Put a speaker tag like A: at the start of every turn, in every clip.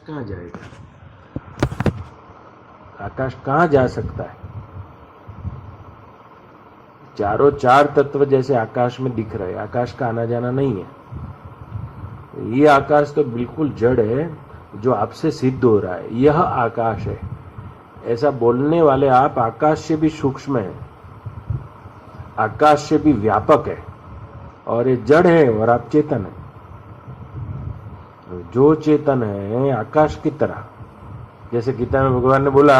A: कहाँ जाएगा? आकाश कहाँ जा सकता है? चारों चार तत्व जैसे आकाश में दिख रहे, आकाश का आना जाना नहीं है। ये आकाश तो बिल्कुल जड़ है, जो आपसे सिद्ध हो रहा है यह आकाश है, ऐसा बोलने वाले आप आकाश से भी सूक्ष्म है, आकाश से भी व्यापक है, और ये जड़ है और आप चेतन है। जो चेतन है आकाश की तरह, जैसे गीता में भगवान ने बोला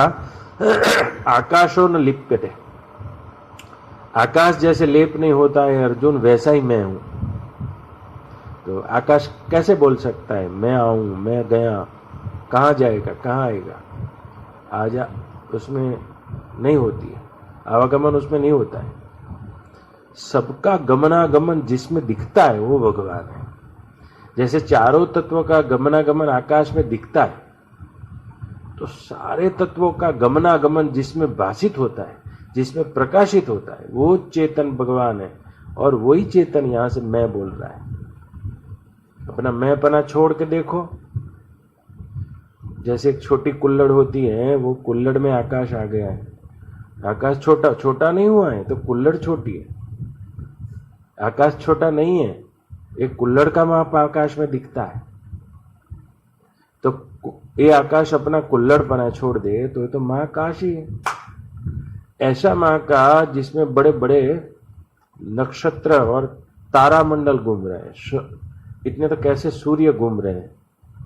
A: आकाशो न लिप्यते, आकाश जैसे लेप नहीं होता है अर्जुन, वैसा ही मैं हूं। तो आकाश कैसे बोल सकता है मैं आऊं, मैं गया? कहां जाएगा, कहां आएगा? आजा उसमें नहीं होती है, आवागमन उसमें नहीं होता है। सबका गमनागमन जिसमें दिखता है वो भगवान है। जैसे चारों तत्वों का गमनागमन आकाश में दिखता है, तो सारे तत्वों का गमनागमन जिसमें भाषित होता है, जिसमें प्रकाशित होता है, वो चेतन भगवान है। और वही चेतन यहां से मैं बोल रहा है। अपना मैंपना छोड़ के देखो, जैसे एक छोटी कुल्हड़ होती है, वो कुल्हड़ में आकाश आ गया है। आकाश छोटा छोटा नहीं हुआ है तो कुल्हड़ छोटी है। आकाश छोटा नहीं है, एक कुल्हड़ का माप आकाश में दिखता है। तो ये आकाश अपना कुल्हड़पना छोड़ दे तो ये तो महाकाश ही है। ऐसा महाकाश जिसमें बड़े बड़े नक्षत्र और तारामंडल घूम रहे हैं, इतने तो कैसे सूर्य घूम रहे हैं,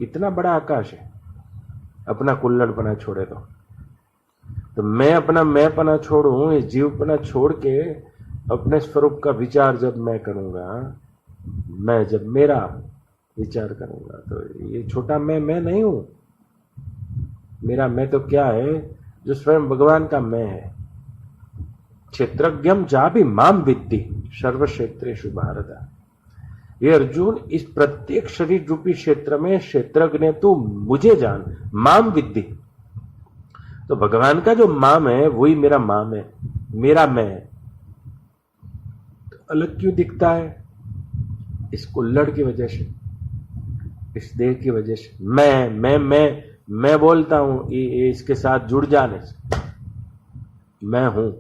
A: इतना बड़ा आकाश है। अपना कुल्हड़पना छोड़े तो मैं अपना मैंपना छोड़ूं, इस जीवपना छोड़ के अपने स्वरूप का विचार जब मैं करूंगा, मैं जब मेरा विचार करूंगा, तो ये छोटा मैं नहीं हूं। मेरा मैं तो क्या है, जो स्वयं भगवान का मैं है। क्षेत्रज्ञम चापि माम विद्धि सर्व क्षेत्रेषु भारत। ये अर्जुन, इस प्रत्येक शरीर रूपी क्षेत्र में क्षेत्रज्ञ तू मुझे जान, माम विद्धि। तो भगवान का जो माम है वही मेरा माम है, मेरा मैं है। तो अलग क्यों दिखता है? इस कुल्हड़ की वजह से, इस देह की वजह से। मैं बोलता हूं, ये इसके साथ जुड़ जाने से मैं हूं।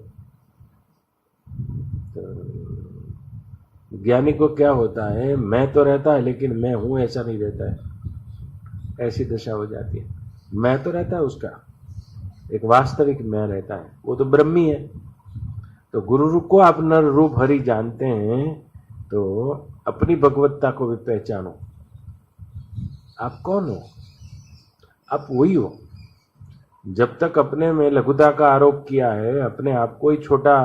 A: ज्ञानी को क्या होता है, मैं तो रहता है लेकिन मैं हूं ऐसा नहीं रहता है, ऐसी दशा हो जाती है। मैं तो रहता है उसका, एक वास्तविक मैं रहता है, वो तो ब्रह्मी है। तो गुरु रूप को आप नर रूप हरि जानते हैं, तो अपनी भगवत्ता को भी पहचानो। आप कौन हो? आप वही हो। जब तक अपने में लघुता का आरोप किया है, अपने आप को ही छोटा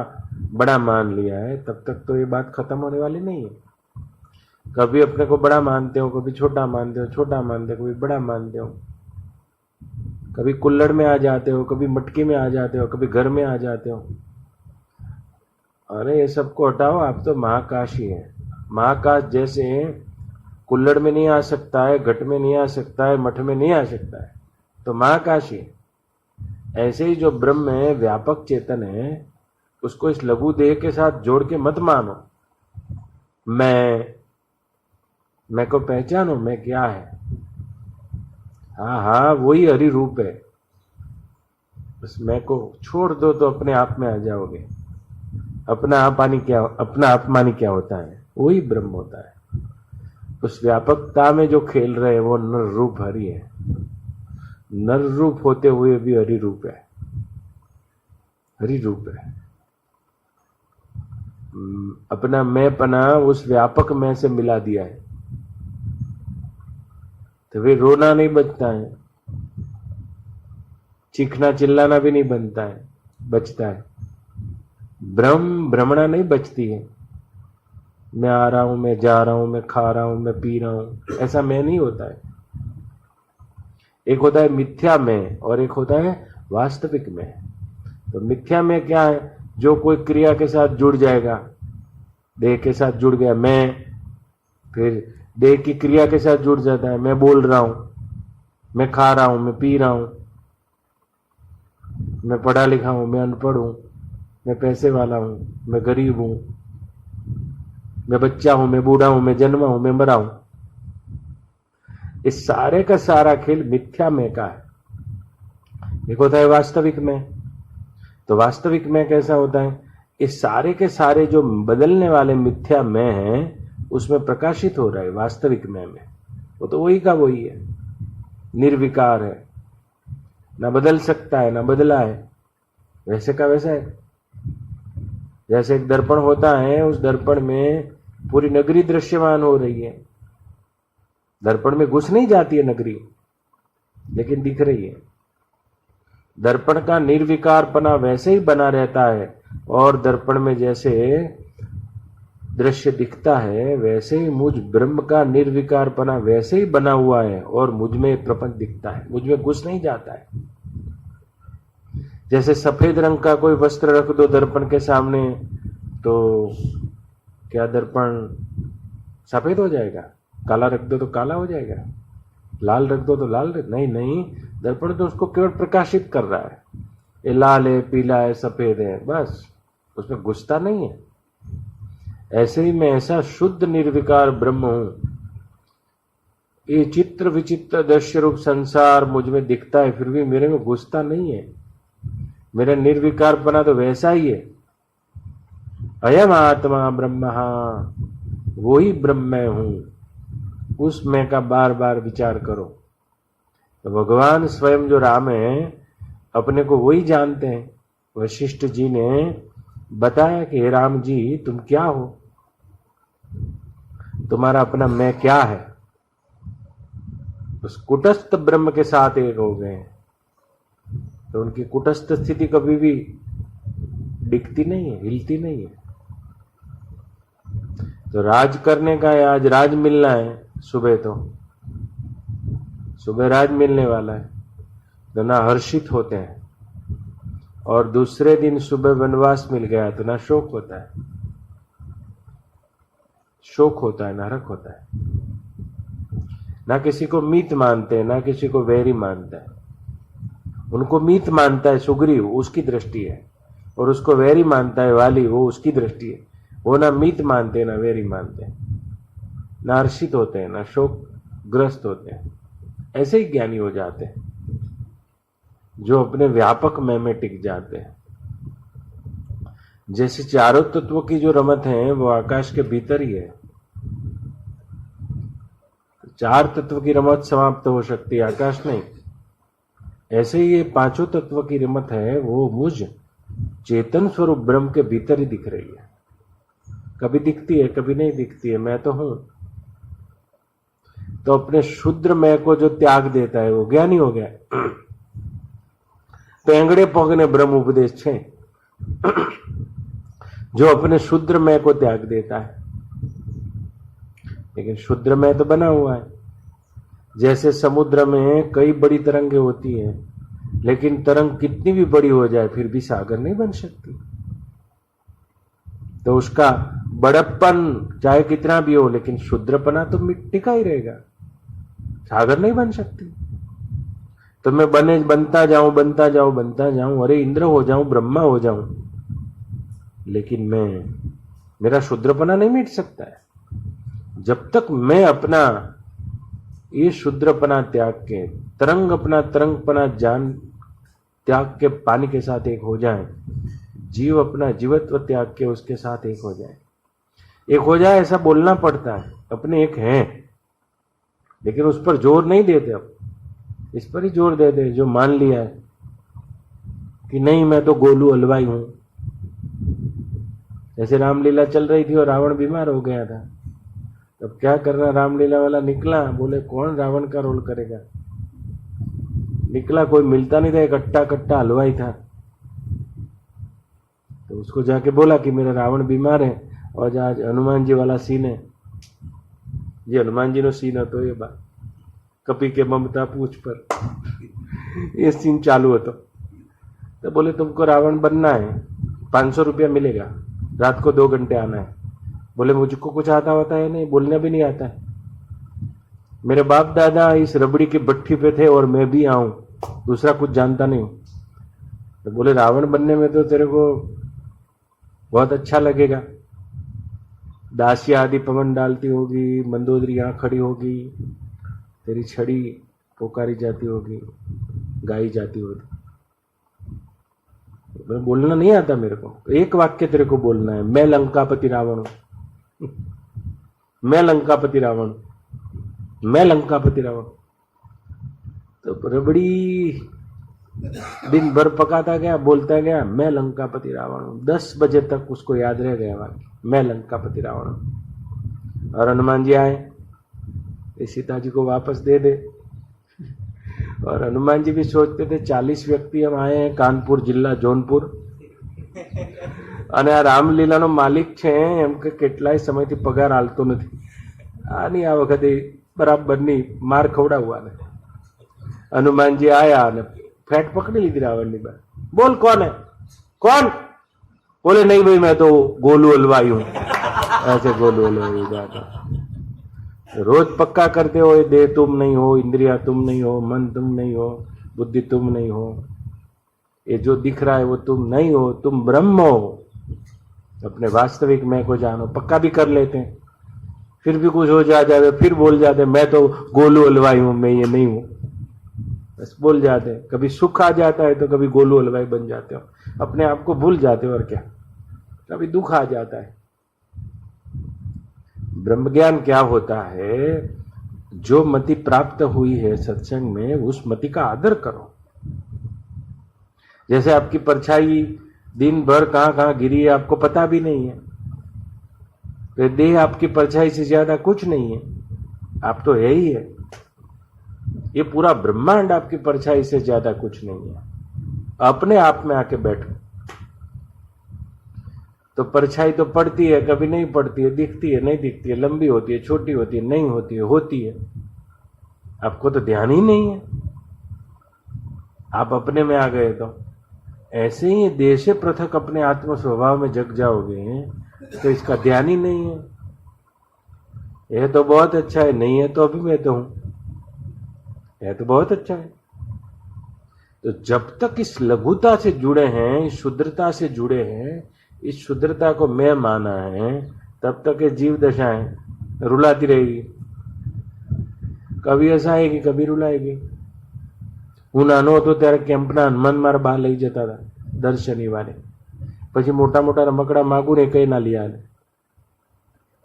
A: बड़ा मान लिया है, तब तक तो ये बात खत्म होने वाली नहीं है। कभी अपने को बड़ा मानते हो, कभी छोटा मानते हो, छोटा मानते हो, कभी बड़ा मानते हो, कभी कुल्हड़ में आ जाते हो, कभी मटकी में आ जाते हो, कभी घर में आ जाते हो। अरे ये सबको हटाओ, आप तो महाकाश ही है। महाकाश जैसे कुल्हड़ में नहीं आ सकता है, घट में नहीं आ सकता है, मठ में नहीं आ सकता है, तो महाकाश ही। ऐसे ही जो ब्रह्म है, व्यापक चेतन है, उसको इस लघु देह के साथ जोड़ के मत मानो। मैं को पहचानो, मैं क्या है। हाँ वही हरि रूप है। बस मैं को छोड़ दो तो अपने आप में आ जाओगे। अपना अपमानी क्या होता है? वही ब्रह्म होता है। उस व्यापकता में जो खेल रहे हैं वो नर रूप हरि है। नर रूप होते हुए भी हरि रूप है, हरि रूप है। अपना मैंपना उस व्यापक मैं से मिला दिया है, तो वे रोना नहीं बचता है, चीखना चिल्लाना भी नहीं बनता है, बचता है। भ्रमणा नहीं बचती है। मैं आ रहा हूं, मैं जा रहा हूं, मैं खा रहा हूं, मैं पी रहा हूं, ऐसा मैं नहीं होता है। एक होता है मिथ्या में और एक होता है वास्तविक में। तो मिथ्या में क्या है? जो कोई क्रिया के साथ जुड़ जाएगा, देह के साथ जुड़ गया मैं, फिर देह की क्रिया के साथ जुड़ जाता है, मैं बोल रहा हूं, मैं खा रहा हूं, मैं पी रहा हूं, मैं पढ़ा लिखा हूं, मैं अनपढ़ हूं, मैं पैसे वाला हूं, मैं गरीब हूं, मैं बच्चा हूं, मैं बूढ़ा हूं, मैं जन्मा हूं, मैं मरा हूं। इस सारे का सारा खेल मिथ्या में का है। एक होता है वास्तविक में। तो वास्तविक में कैसा होता है? इस सारे के सारे जो बदलने वाले मिथ्या में है उसमें प्रकाशित हो रहा है वास्तविक में। वो तो वही का वही है, निर्विकार है, ना बदल सकता है ना बदला है, वैसे का वैसा है। जैसे एक दर्पण होता है, उस दर्पण में पूरी नगरी दृश्यमान हो रही है, दर्पण में घुस नहीं जाती है नगरी, लेकिन दिख रही है। दर्पण का निर्विकारपना वैसे ही बना रहता है, और दर्पण में जैसे दृश्य दिखता है वैसे ही मुझ ब्रह्म का निर्विकारपना वैसे ही बना हुआ है, और मुझ में प्रपंच दिखता है, मुझ में घुस नहीं जाता है। जैसे सफेद रंग का कोई वस्त्र रख दो दर्पण के सामने, तो क्या दर्पण सफेद हो जाएगा? काला रख दो तो काला हो जाएगा, लाल रख दो तो लाल नहीं, दर्पण तो उसको केवल प्रकाशित कर रहा है। ये लाल है, पीला है, सफेद है, बस उसमें घुसता नहीं है। ऐसे ही मैं ऐसा शुद्ध निर्विकार ब्रह्म हूं। ये चित्र विचित्र दृश्य रूप संसार मुझ में दिखता है, फिर भी मेरे में घुसता नहीं है। मेरा निर्विकारपना तो वैसा ही है। अयम आत्मा ब्रह्म, वो ही ब्रह्म मैं हूं। उस मैं का बार बार विचार करो। तो भगवान स्वयं जो राम है अपने को वही जानते हैं। वशिष्ठ जी ने बताया कि हे राम जी, तुम क्या हो, तुम्हारा अपना मैं क्या है। उस कुटस्थ ब्रह्म के साथ एक हो गए, तो उनकी कुटस्थ स्थिति कभी भी दिखती नहीं है, हिलती नहीं है। तो राज करने का है, आज राज मिलना है, सुबह राज मिलने वाला है, तो ना हर्षित होते हैं, और दूसरे दिन सुबह वनवास मिल गया तो ना शोक होता है, शोक होता है, नरक होता है। ना किसी को मीत मानते हैं, ना किसी को वैरी मानता है। उनको मीत मानता है सुग्रीव, उसकी दृष्टि है, और उसको वैरी मानता है वाली, वो उसकी दृष्टि है। वो ना मीत मानते हैं ना वैरी मानते हैं, ना हर्षित होते हैं ना शोक ग्रस्त होते हैं। ऐसे ही ज्ञानी हो जाते हैं जो अपने व्यापक में टिक जाते हैं। जैसे चारों तत्वों की जो रमत है वो आकाश के भीतर ही है। चार तत्व की रमत समाप्त हो सकती है, आकाश नहीं। ऐसे ही ये पांचों तत्व की रमत है, वो मुझ चेतन स्वरूप ब्रह्म के भीतर ही दिख रही है। कभी दिखती है, कभी नहीं दिखती है, मैं तो हूं। तो अपने शुद्र मैं को जो त्याग देता है वो ज्ञानी हो गया। पेंगड़े पगने ब्रह्म उपदेश छे। जो अपने शुद्र मैं को त्याग देता है, लेकिन शुद्र मैं तो बना हुआ है। जैसे समुद्र में कई बड़ी तरंगे होती हैं, लेकिन तरंग कितनी भी बड़ी हो जाए फिर भी सागर नहीं बन सकती। तो उसका बड़प्पन चाहे कितना भी हो, लेकिन शुद्रपना तो मिट्टी का ही रहेगा, सागर नहीं बन सकती। तो मैं बनता जाऊं, अरे इंद्र हो जाऊं, ब्रह्मा हो जाऊं, लेकिन मेरा शुद्रपना नहीं मिट सकता है। जब तक मैं अपना ये शुद्रपना त्याग के तरंग अपना तरंगपना जान त्याग के पानी के साथ एक हो जाए, जीव अपना जीवत्व त्याग के उसके साथ एक हो जाए, ऐसा बोलना पड़ता है। अपने एक हैं, लेकिन उस पर जोर नहीं देते। अब इस पर ही जोर देते जो मान लिया है कि नहीं मैं तो गोलू हलवाई हूं। जैसे रामलीला चल रही थी और रावण बीमार हो गया था, तब क्या करना, रामलीला वाला निकला, बोले कौन रावण का रोल करेगा। निकला, कोई मिलता नहीं था, एक कट्टा हलवाई था। तो उसको जाके बोला कि मेरा रावण बीमार है और आज हनुमान जी वाला सीन है। ये हनुमान जी नो सीन હતો એ બા कपी के ममता पूछ पर ये सीन चालू હતો। तो बोले तुमको रावण बनना है, 500 रुपया मिलेगा, रात को 2 घंटे आना है। बोले मुझको कुछ आता होता है नहीं, बोलना भी नहीं आता है। मेरे बाप दादा इस रबड़ी की भट्टी पे थे और मैं भी आऊं, दूसरा कुछ जानता नहीं। तो बोले रावण बनने में तो तेरे को बहुत अच्छा लगेगा, दासिया आदि पवन डालती होगी, मंदोदरी यहाँ खड़ी होगी, तेरी छड़ी पुकारी जाती होगी, गाई जाती होगी। बोलना नहीं आता मेरे को, एक वाक्य तेरे को बोलना है, मैं लंकापति रावण हूं, मैं लंकापति रावण, मैं लंकापति रावण। तो रबड़ी दिन भर पकाता गया, बोलता गया मैं लंकापति रावण हूं। 10 बजे तक उसको याद रह गया वाक्य, मैं लंकापति रावण हूं। और हनुमान जी आए, सीता जी को वापस दे दे। और हनुमान जी भी सोचते थे 40 व्यक्ति हम आए हैं, कानपुर जिला જોનપુર, અને આ રામલીલાનો માલિક છે એમ કે કેટલાય સમયથી પગાર આલતો નથી, આની આ વખતે બરાબરની માર ખવડાવવા ને। હનુમાનજી આયા અને ફેટ પકડી લીધી રાવણની બાર। બોલ कौन है, कौन? बोले नहीं भाई मैं तो गोलू हलवाई हूं। ऐसे गोलू हलवाई जाता, रोज पक्का करते हो, देह तुम नहीं हो, इंद्रिया तुम नहीं हो, मन तुम नहीं हो, बुद्धि तुम नहीं हो, ये जो दिख रहा है वो तुम नहीं हो, तुम ब्रह्म हो। अपने वास्तविक मैं को जानो, पक्का भी कर लेते हैं, फिर भी कुछ हो जाए, फिर बोल जाते मैं तो गोलू हलवाई हूं, मैं ये नहीं हूं, बस बोल जाते हैं। कभी सुख आ जाता है तो कभी गोलू हलवाई बन जाते हो, अपने आप को भूल जाते हो, और क्या। कभी दुख आ जाता है। ब्रह्म ज्ञान क्या होता है? जो मति प्राप्त हुई है सत्संग में, उस मति का आदर करो। जैसे आपकी परछाई दिन भर कहां कहां गिरी है आपको पता भी नहीं है, तो देह आपकी परछाई से ज्यादा कुछ नहीं है, आप तो है ही है। ये पूरा ब्रह्मांड आपकी परछाई से ज्यादा कुछ नहीं है। अपने आप में आके बैठो, तो परछाई तो पड़ती है, कभी नहीं पड़ती है, दिखती है, नहीं दिखती है, लंबी होती है, छोटी होती है, नहीं होती है, होती है, आपको तो ध्यान ही नहीं है। आप अपने में आ गए तो ऐसे ही देह से पृथक अपने आत्म स्वभाव में जग जाओगे तो इसका ध्यान ही नहीं है। यह तो बहुत अच्छा है, नहीं है तो अभी मैं तो हूं, यह तो बहुत अच्छा है। तो जब तक इस लघुता से जुड़े हैं, इस शुद्रता से जुड़े हैं, इस शुद्रता को मैं माना है, तब तक ये जीव दशाएं रुलाती रहेगी, कभी हंसाएगी कभी रुलाएगी। હું નાનો હતો ત્યારે કેમ્પના હનુમાન મારા બા લઈ જતા હતા દર શનિવારે, પછી મોટા મોટા રમકડા માગું ને કઈ ના લઈ આલે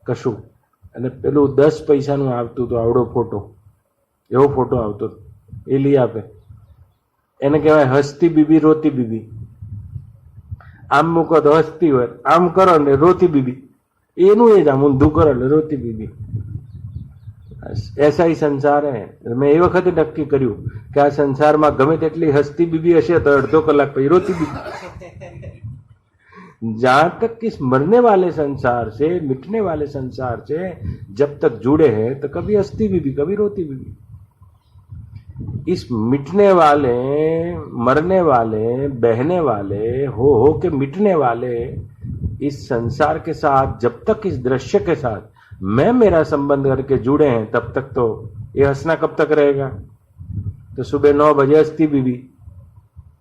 A: કશું, અને પેલું 10 પૈસાનું આવતું હતું આવડો ફોટો, એવો ફોટો આવતો એ લઈ આપે, એને કહેવાય હસતી બીબી રોતી બીબી। આમ મૂકો તો હસતી હોય, આમ કરો ને રોતી બીબી, એનું એ જ આમ ઊંધું કરો એટલે રોતી બીબી। ऐसा ही संसार है। मैं એ વખતે નક્કી કર્યું કે આ સંસારમાં ગમે તેટલી હસતી બીબી હશે તો અડધો કલાક પછી રોતી બીબી। जहां तक इस मरने वाले संसार से, मिटने वाले संसार से जब तक जुड़े हैं तो कभी हंसती बीबी कभी रोती बीबी। इस मिटने वाले, मरने वाले, बहने वाले, हो के मिटने वाले इस संसार के साथ जब तक इस दृश्य के साथ मैं मेरा संबंध करके जुड़े हैं, तब तक तो ये हंसना कब तक रहेगा? तो सुबह 9 बजे हंसती बीबी,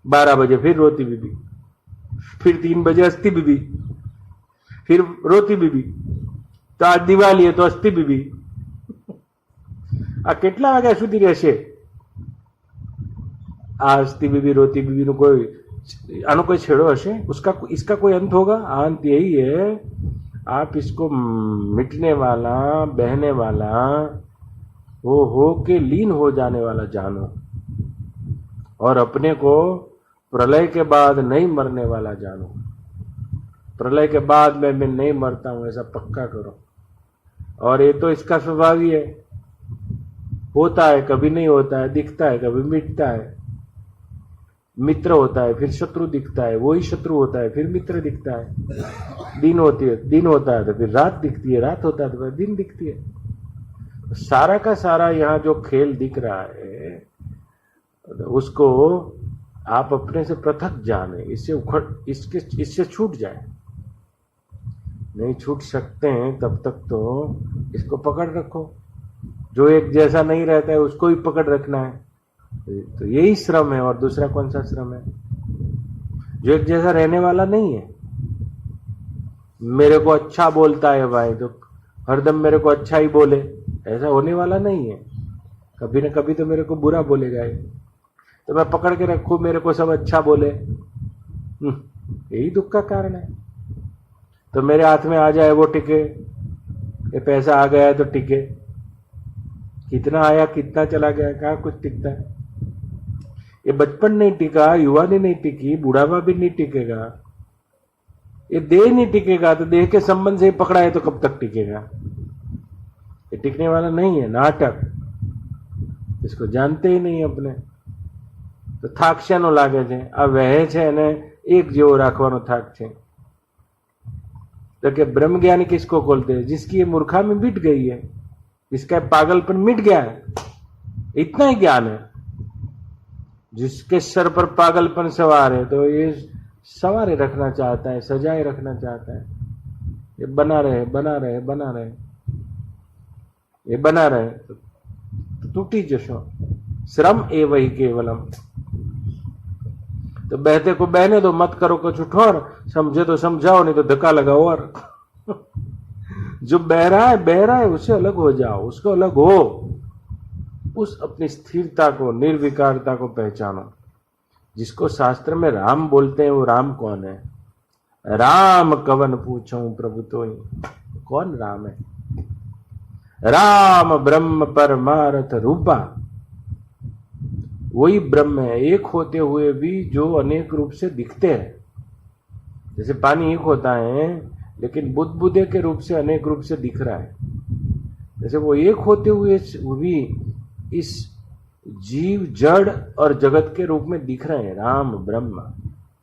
A: 12 बजे फिर रोती बीबी, फिर 3 बजे हंसती बीबी, फिर रोती बीबी। तो आज दिवाली है तो हंसती बीबी। आ કેટલા વાગ્યા સુધી રહેશે આ હસતી बीबी रोती बीबी નો કોઈ આનો કોઈ છેડો હશે? उसका इसका कोई अंत होगा? अंत यही है, आप इसको मिटने वाला, बहने वाला, वो हो के लीन हो जाने वाला जानो, और अपने को प्रलय के बाद नहीं मरने वाला जानो। प्रलय के बाद मैं नहीं मरता हूं ऐसा पक्का करो। और ये तो इसका स्वभाव ही है, होता है कभी नहीं होता है, दिखता है कभी मिटता है, मित्र होता है फिर शत्रु दिखता है, वही शत्रु होता है फिर मित्र दिखता है, दिन होता है तो फिर रात दिखती है, रात होता है तो फिर दिन दिखती है। सारा का सारा यहाँ जो खेल दिख रहा है उसको आप अपने से पृथक जाने, इससे छूट जाए। नहीं छूट सकते हैं तब तक तो इसको पकड़ रखो। जो एक जैसा नहीं रहता है उसको ही पकड़ रखना है, तो यही श्रम है। और दूसरा कौन सा श्रम है? जो एक जैसा रहने वाला नहीं है। मेरे को अच्छा बोलता है भाई तो हरदम मेरे को अच्छा ही बोले, ऐसा होने वाला नहीं है। कभी न कभी तो मेरे को बुरा बोलेगा ही, तो मैं पकड़ के रखूं मेरे को सब अच्छा बोले, यही दुख का कारण है। तो मेरे हाथ में आ जाए वो टिके, ये पैसा आ गया है तो टिके, कितना आया कितना चला गया, कहाँ कुछ टिकता है। ये बचपन नहीं टिका, युवानी नहीं टिकी, बुढ़ापा भी नहीं टिकेगा, ये देह नहीं टिकेगा, तो देह के संबंध से पकड़ा है तो कब तक टिकेगा। ये टिकने वाला नहीं है, नाटक, इसको जानते ही नहीं अपने। तो થાકશાનો લાગે છે, આ વહે છે અને એક જેવો રાખવાનો થાક છે। तो कि ब्रह्म ज्ञानी किसको बोलते हैं? जिसकी ये मूर्खामी मिट गई है, जिसका पागलपन मिट गया है, इतना ही ज्ञान है। जिसके सर पर पागलपन सवार है तो ये सवारे रखना चाहता है, सजाए रखना चाहता है, ये बना रहे बना रहे बना रहे, ये बना रहे तो टूटी जशो श्रम एव ही केवलम। तो बहते को बहने दो, मत करो कुछ ठोर, समझे तो समझाओ, नहीं तो धक्का लगाओ। और जो बह रहा है उससे अलग हो जाओ, उसको अलग हो, उस अपनी स्थिरता को, निर्विकारता को पहचानो। जिसको शास्त्र में राम बोलते हैं वो राम कौन है? राम कवन पूछूं प्रभु तो ही, कौन राम है? राम ब्रह्म परमार्थ रूपा, वही ब्रह्म है, एक होते हुए भी जो अनेक रूप से दिखते हैं। जैसे पानी एक होता है लेकिन बुदबुदे के रूप से अनेक रूप से दिख रहा है, जैसे वो एक होते हुए भी इस जीव जड़ और जगत के रूप में दिख रहे हैं। राम ब्रह्म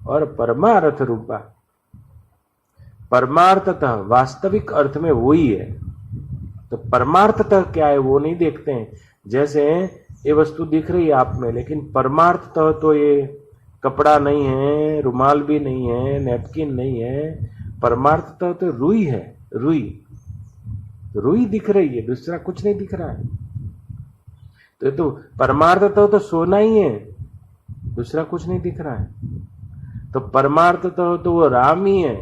A: और परमार्थ रूपा, परमार्थतः वास्तविक अर्थ में वही है। तो परमार्थतः क्या है वो नहीं देखते हैं। जैसे ये वस्तु दिख रही है आप में, लेकिन परमार्थतः तो ये कपड़ा नहीं है, रुमाल भी नहीं है, नैपकिन नहीं है, परमार्थतः तो रुई है, रुई दिख रही है, दूसरा कुछ नहीं दिख रहा है। तो परमार्थतः तो सोना ही है, दूसरा कुछ नहीं दिख रहा है। तो परमार्थतः तो वो राम ही है,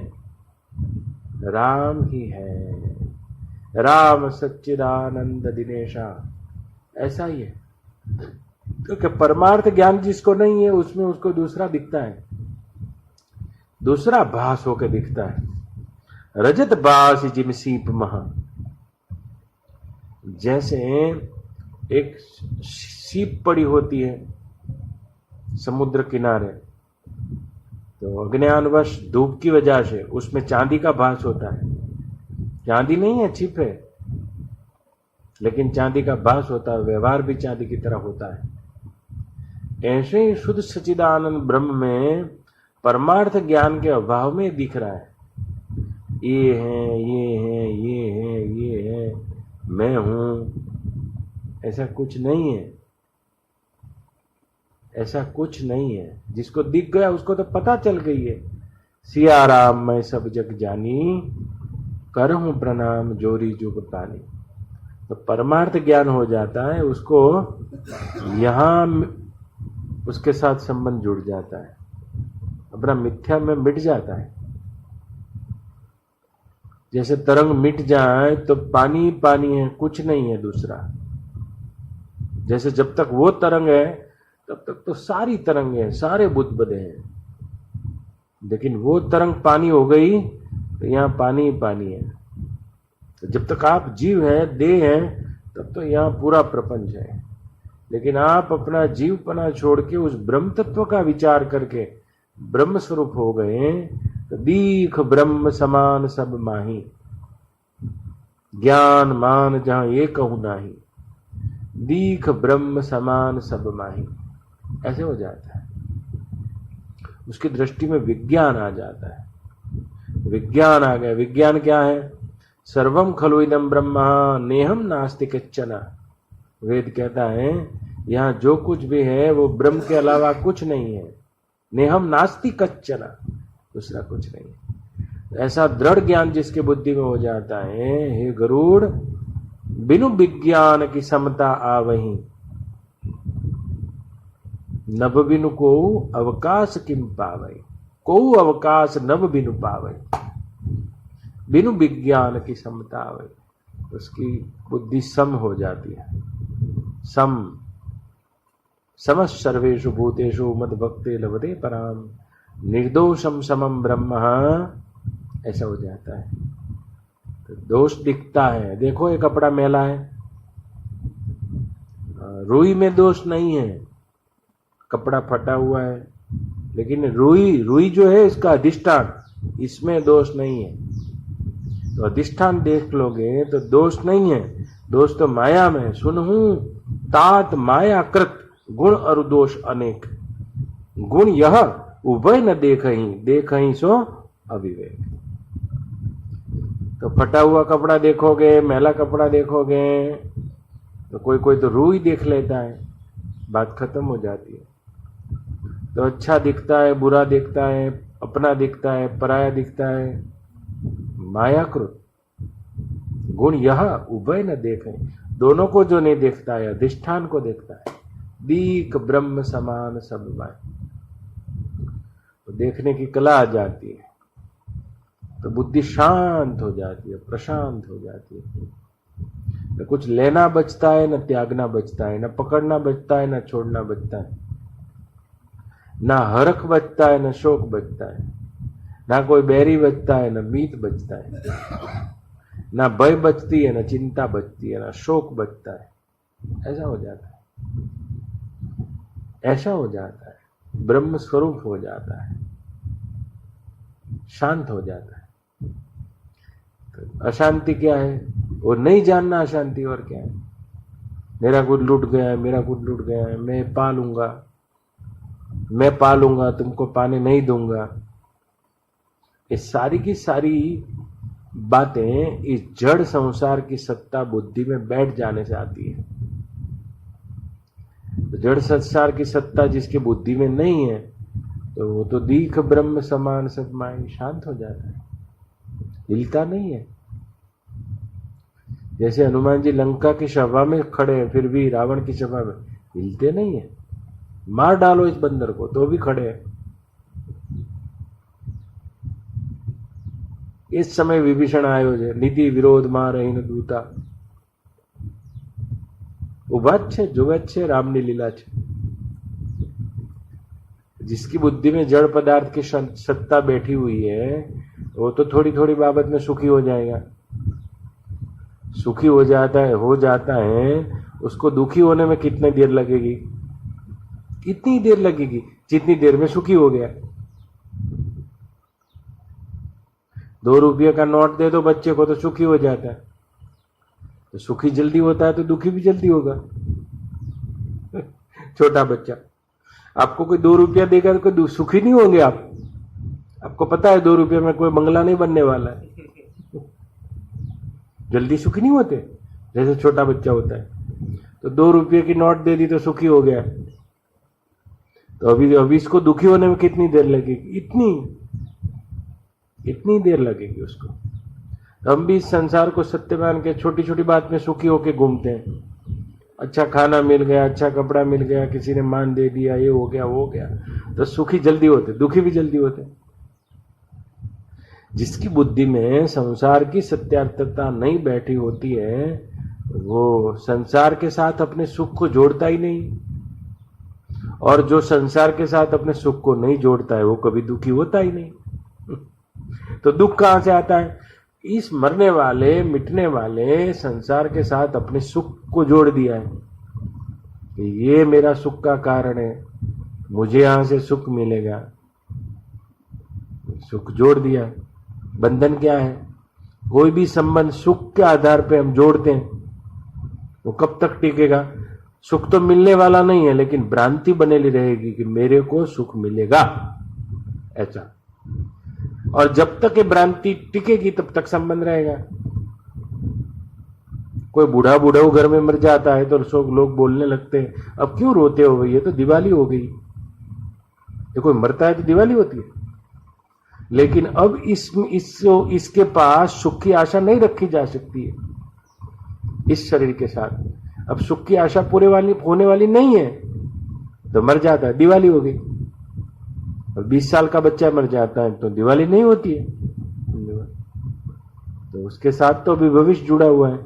A: राम ही है, राम सच्चिदानंद दिनेशा, ऐसा ही है। क्योंकि परमार्थ ज्ञान जिसको नहीं है उसमें उसको दूसरा दिखता है, दूसरा भास होकर दिखता है। रजत बास जिम सीप महा, जैसे एक सीप पड़ी होती है समुद्र किनारे, तो अज्ञानवश धूप की वजह से उसमें चांदी का भास होता है। चांदी नहीं है, छिप है, लेकिन चांदी का भास होता है, व्यवहार भी चांदी की तरह होता है। ऐसे ही शुद्ध सच्चिदानंद ब्रह्म में परमार्थ ज्ञान के अभाव में दिख रहा है, ये है ये है ये है ये है, मैं हूं, ऐसा कुछ नहीं है, ऐसा कुछ नहीं है। जिसको दिख गया उसको तो पता चल गई है। सिया राम मैं सब जग जानी, करहूं प्रणाम जोरी जुग प्राणी। तो परमार्थ ज्ञान हो जाता है, उसको यहां उसके साथ संबंध जुड़ जाता है, अपना मिथ्या में मिट जाता है। जैसे तरंग मिट जाए तो पानी पानी है, कुछ नहीं है दूसरा। जैसे जब तक वो तरंग है तब तक तो सारी तरंगे हैं, सारे बुदबुदे हैं, लेकिन वो तरंग पानी हो गई तो यहां पानी ही पानी है। तो जब तक आप जीव है, देह है, तब तो यहां पूरा प्रपंच है। लेकिन आप अपना जीवपना छोड़ के उस ब्रह्म तत्व का विचार करके ब्रह्म स्वरूप हो गए, तो दीख ब्रह्म समान सब माही, ज्ञान मान जहां ये कहूं नाही, दीख ब्रह्म समान सब माही, ऐसे हो जाता है। उसकी दृष्टि में विज्ञान आ जाता है, विज्ञान आ गया। विज्ञान क्या है? सर्वम खलु इदं ब्रह्मा नेहम नास्ति कच्चन। वेद कहता है यहां जो कुछ भी है वो ब्रह्म के अलावा कुछ नहीं है। नेहम नास्ति कच्चन, दूसरा कुछ नहीं। ऐसा दृढ़ ज्ञान जिसके बुद्धि में हो जाता है, हे गरुड़ बिनु विज्ञान की समता आवही, नभ बिनु को अवकाश किम पावई, को अवकाश नभ बिनु पावई, बिनु विज्ञान की समता आवई। उसकी बुद्धि सम हो जाती है, सम समः सर्वेषु भूतेषु मद्भक्ते लभते पराम निर्दोषम समम ब्रह्म, ऐसा हो जाता है। तो दोष दिखता है, देखो ये कपड़ा मैला है, रुई में दोष नहीं है, कपड़ा फटा हुआ है, लेकिन रुई जो है इसका अधिष्ठान, इसमें दोष नहीं है। तो अधिष्ठान देख लोगे तो दोष नहीं है, दोष तो माया में। सुनहूं तात माया कृत गुण और दोष अनेक, गुण यह उभय न देखहीं सो अविवेक। तो फटा हुआ कपड़ा देखोगे, मैला कपड़ा देखोगे, तो कोई तो रुई देख लेता है, बात खत्म हो जाती है। तो अच्छा दिखता है, बुरा दिखता है, अपना दिखता है, पराया दिखता है, मायाकृत गुण यह उभय न देखें, दोनों को जो नहीं देखता है, अधिष्ठान को देखता है। दीक ब्रह्म समान सब माय, तो देखने की कला आ जाती है, तो बुद्धि शांत हो जाती है, प्रशांत हो जाती है। न कुछ लेना बचता है, न त्यागना बचता है, न पकड़ना बचता है, न छोड़ना बचता है, न हरख बचता है, न शोक बचता है, ना कोई बैरी बचता है, न मीत बचता है, ना भय बचती है, न चिंता बचती है, ना शोक बचता है। ऐसा हो जाता है, ऐसा हो जाता है, ब्रह्म स्वरूप हो जाता है, शांत हो जाता है। तो अशांति क्या है? वो नहीं जानना अशांति और क्या है। मेरा कुछ लूट गया है, मेरा कुछ लूट गया है, मैं पालूंगा, तुमको पाने नहीं दूंगा। ये सारी की सारी बातें इस जड़ संसार की सत्ता बुद्धि में बैठ जाने से आती है। तो जड़ संसार की सत्ता जिसकी बुद्धि में नहीं है, तो वो तो दीख ब्रह्म समान सब माय, शांत हो जाता है, हिलता नहीं है। जैसे हनुमान जी लंका की सभा में खड़े हैं, फिर भी रावण की सभा में हिलते नहीं है। मार डालो इस बंदर को तो भी खड़े हैं। इस समय विभीषण आयो છે, નીતિ વિરોધમાં રહીને દૂતા ઉભા જ છે, જોવે જ છે રામની લીલા છે। जिसकी बुद्धि में जड़ पदार्थ की सत्ता बैठी हुई है, वो तो थोड़ी थोड़ी बाबत में सुखी हो जाएगा, सुखी हो जाता है। उसको दुखी होने में कितनी देर लगेगी? इतनी देर लगेगी जितनी देर में सुखी हो गया। 2 रुपये का नोट दे दो बच्चे को तो सुखी हो जाता है। तो सुखी जल्दी होता है तो दुखी भी जल्दी होगा। छोटा बच्चा आपको कोई 2 रुपया देगा तो कोई सुखी नहीं होंगे आप। आपको पता है 2 रुपये में कोई बंगला नहीं बनने वाला है, जल्दी सुखी नहीं होते जैसे छोटा बच्चा होता है। तो 2 रुपये की नोट दे दी तो सुखी हो गया। तो अभी इसको दुखी होने में कितनी देर लगेगी? इतनी देर लगेगी उसको। तो हम भी इस संसार को सत्य मान के छोटी छोटी बात में सुखी होके घूमते हैं। अच्छा खाना मिल गया, अच्छा कपड़ा मिल गया, किसी ने मान दे दिया, ये हो गया वो हो गया, तो सुखी जल्दी होते, दुखी भी जल्दी होते। जिसकी बुद्धि में संसार की सत्यार्थता नहीं बैठी होती है, वो संसार के साथ अपने सुख को जोड़ता ही नहीं। और जो संसार के साथ अपने सुख को नहीं जोड़ता है, वो कभी दुखी होता ही नहीं। तो दुख कहां से आता है? इस मरने वाले मिटने वाले संसार के साथ अपने सुख को जोड़ दिया है कि ये मेरा सुख का कारण है, मुझे यहां से सुख मिलेगा। सुख जोड़ दिया। बंधन क्या है? कोई भी संबंध सुख के आधार पे हम जोड़ते हैं, वो कब तक टिकेगा? सुख तो मिलने वाला नहीं है, लेकिन भ्रांति बनेली रहेगी कि मेरे को सुख मिलेगा, ऐसा। और जब तक ये भ्रांति टिकेगी तब तक संबंध रहेगा। कोई बूढ़ा घर में मर जाता है तो लोग बोलने लगते हैं, अब क्यों रोते हो भैया, तो दिवाली हो गई। ये कोई मरता है तो दिवाली होती है। लेकिन अब इसके पास सुख की आशा नहीं रखी जा सकती है। इस शरीर के साथ अब सुख की आशा होने वाली नहीं है, तो मर जाता है, दिवाली हो गई। 20 साल का बच्चा मर जाता है तो दिवाली नहीं होती है। तो उसके साथ तो अभी भविष्य जुड़ा हुआ है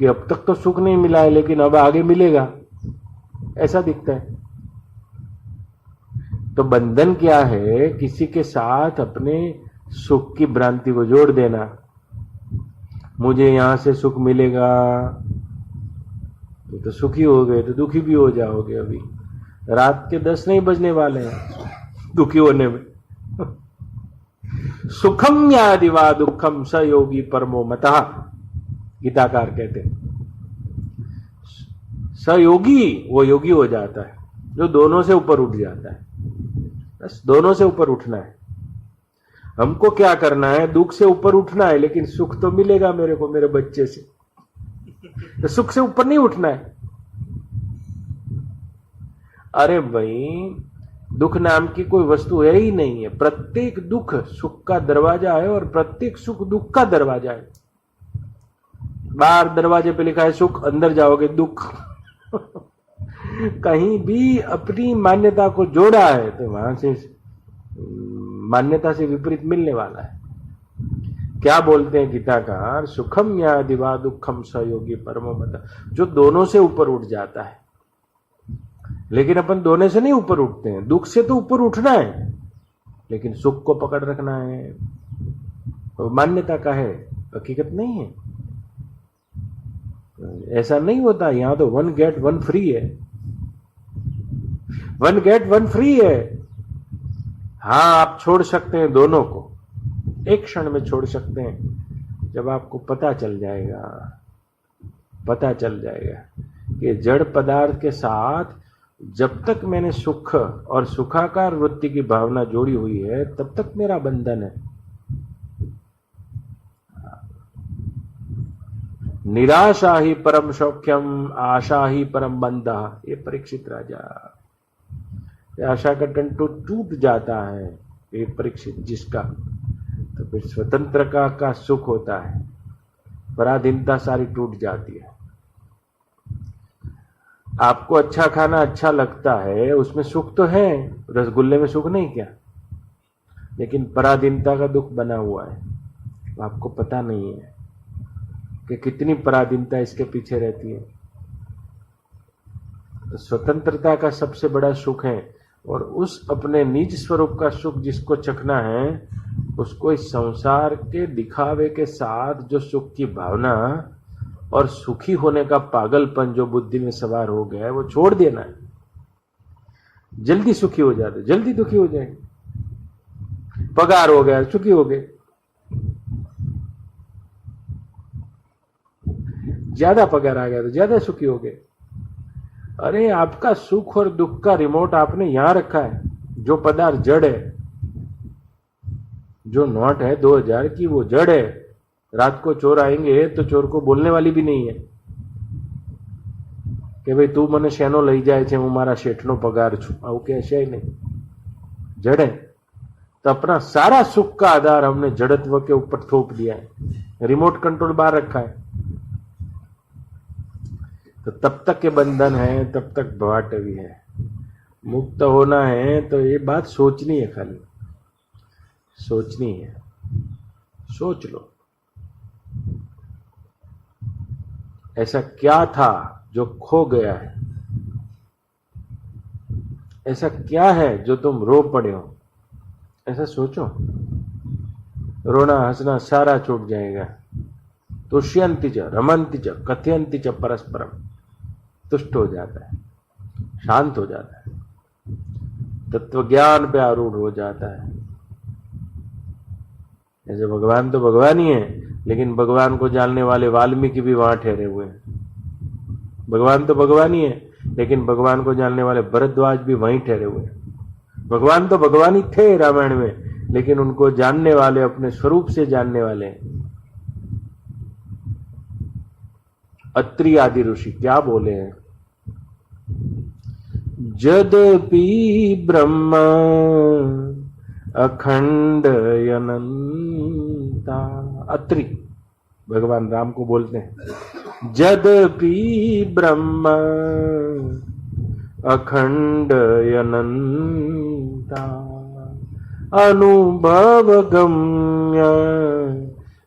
A: कि अब तक तो सुख नहीं मिला है लेकिन अब आगे मिलेगा, ऐसा दिखता है। तो बंधन क्या है? किसी के साथ अपने सुख की भ्रांति को जोड़ देना। मुझे यहां से सुख मिलेगा तो सुखी हो गए, तो दुखी भी हो जाओगे। अभी रात के 10 नहीं बजने वाले हैं दुखी होने में। सुखम यादि वा दुखम स योगी परमो मतः, गीताकार कहते हैं। सयोगी वो योगी हो जाता है जो दोनों से ऊपर उठ जाता है। बस दोनों से ऊपर उठना है। हमको क्या करना है? दुख से ऊपर उठना है, लेकिन सुख तो मिलेगा मेरे को मेरे बच्चे से, तो सुख से ऊपर नहीं उठना है। अरे भाई, दुख नाम की कोई वस्तु है ही नहीं है। प्रत्येक दुख सुख का दरवाजा है और प्रत्येक सुख दुख का दरवाजा है। बाहर दरवाजे पे लिखा है सुख, अंदर जाओगे दुख। कहीं भी अपनी मान्यता को जोड़ा है तो वहां से मान्यता से विपरीत मिलने वाला है। क्या बोलते हैं गीताकार? सुखम या दिवा दुखम सयोगी परमो मत, जो दोनों से ऊपर उठ जाता है। लेकिन अपन दोनों से नहीं ऊपर उठते हैं। दुख से तो ऊपर उठना है, लेकिन सुख को पकड़ रखना है। तो मान्यता का है, हकीकत नहीं है। ऐसा नहीं होता। यहां तो 1 गेट 1 फ्री है। 1 गेट 1 फ्री है। हाँ, आप छोड़ सकते हैं दोनों को, एक क्षण में छोड़ सकते हैं, जब आपको पता चल जाएगा कि जड़ पदार्थ के साथ जब तक मैंने सुख और सुखाकार वृत्ति की भावना जोड़ी हुई है, तब तक मेरा बंधन है। निराशा ही परम सौख्यम, आशा ही परम बंधा। ये परीक्षित राजा, आशा का टंटू टूट जाता है, ये परीक्षित जिसका, तो फिर स्वतंत्रता का सुख होता है। पराधीनता सारी टूट जाती है। आपको अच्छा खाना अच्छा लगता है, उसमें सुख तो है, रसगुल्ले में सुख नहीं क्या? लेकिन पराधीनता का दुख बना हुआ है। आपको पता नहीं है कि कितनी पराधीनता इसके पीछे रहती है। तो स्वतंत्रता का सबसे बड़ा सुख है, और उस अपने निज स्वरूप का सुख जिसको चखना है, उसको इस संसार के दिखावे के साथ जो सुख की भावना और सुखी होने का पागलपन जो बुद्धि में सवार हो गया है, वो छोड़ देना है। जल्दी सुखी हो जाते, जल्दी दुखी हो जाएंगे। पगार हो गया, सुखी हो गए। ज्यादा पगार आ गया तो ज्यादा सुखी हो गए। अरे, आपका सुख और दुख का रिमोट आपने यहां रखा है। जो पदार्थ जड़ है, जो नोट है 2000 की, वो जड़ है। रात को चोर आएंगे तो चोर को बोलने वाली भी नहीं है कि भाई तू मने शेनो लई जाए छे, હું મારા શેઠનો પગાર છું, આવું કહેશે नहीं। जड़ है तो अपना सारा सुख का आधार हमने जड़त्व के ऊपर थोप दिया है। रिमोट कंट्रोल बाहर रखा है। तो तब तक के बंधन है, तब तक भवाटवी है। मुक्त होना है तो ये बात सोचनी है, खाली सोचनी है। सोच लो, ऐसा क्या था जो खो गया है? ऐसा क्या है जो तुम रो पड़े हो? ऐसा सोचो। रोना हंसना सारा छूट जाएगा। तुष्यंति च रमंति च कथयंति च परस्परम, तुष्ट हो जाता है, शांत हो जाता है, तत्व ज्ञान पे आरूढ़ हो जाता है। ऐसे भगवान तो भगवान ही है, लेकिन भगवान को जानने वाले वाल्मीकि भी वहां ठहरे हुए हैं। भगवान तो भगवान ही है, लेकिन भगवान को जानने वाले भरद्वाज भी वहीं ठहरे हुए हैं। भगवान तो भगवान ही थे रामायण में, लेकिन उनको जानने वाले, अपने स्वरूप से जानने वाले अत्रि आदि ऋषि क्या बोले हैं? यद्यपि ब्रह्म अखंड अनंता। अत्रि भगवान राम को बोलते हैं, यद्यपि ब्रह्म अखंड अनंता अनुभव गम्य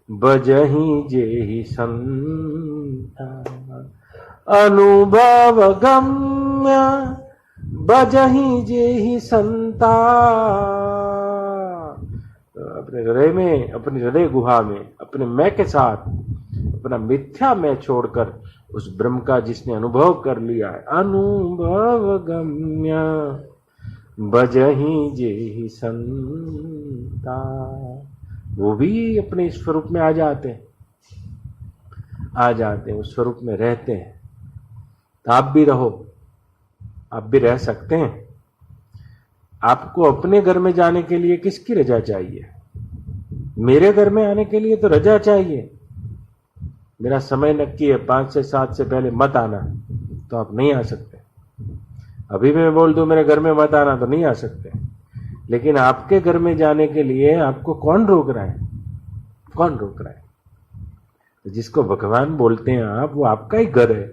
A: बजहि जेहि संता, अनुभव गम्य बजहि जेहि संता। अपने हृदय में, अपनी हृदय गुहा में, अपने मैं के साथ अपना मिथ्या मैं छोड़कर उस ब्रह्म का जिसने अनुभव कर लिया है, अनुभव गम्य बजहि जेहि संता, वो भी अपने स्वरूप में आ जाते हैं, उस स्वरूप में रहते हैं। तो आप भी रहो, आप भी रह सकते हैं। आपको अपने घर में जाने के लिए किसकी रजा चाहिए? मेरे घर में आने के लिए तो रजा चाहिए। मेरा समय नक्की है, 5 से 7 से पहले मत आना, तो आप नहीं आ सकते। अभी मैं बोल दूं मेरे घर में मत आना, तो नहीं आ सकते। लेकिन आपके घर में जाने के लिए आपको कौन रोक रहा है? कौन रोक रहा है? जिसको भगवान बोलते हैं आप, वो आपका ही घर है।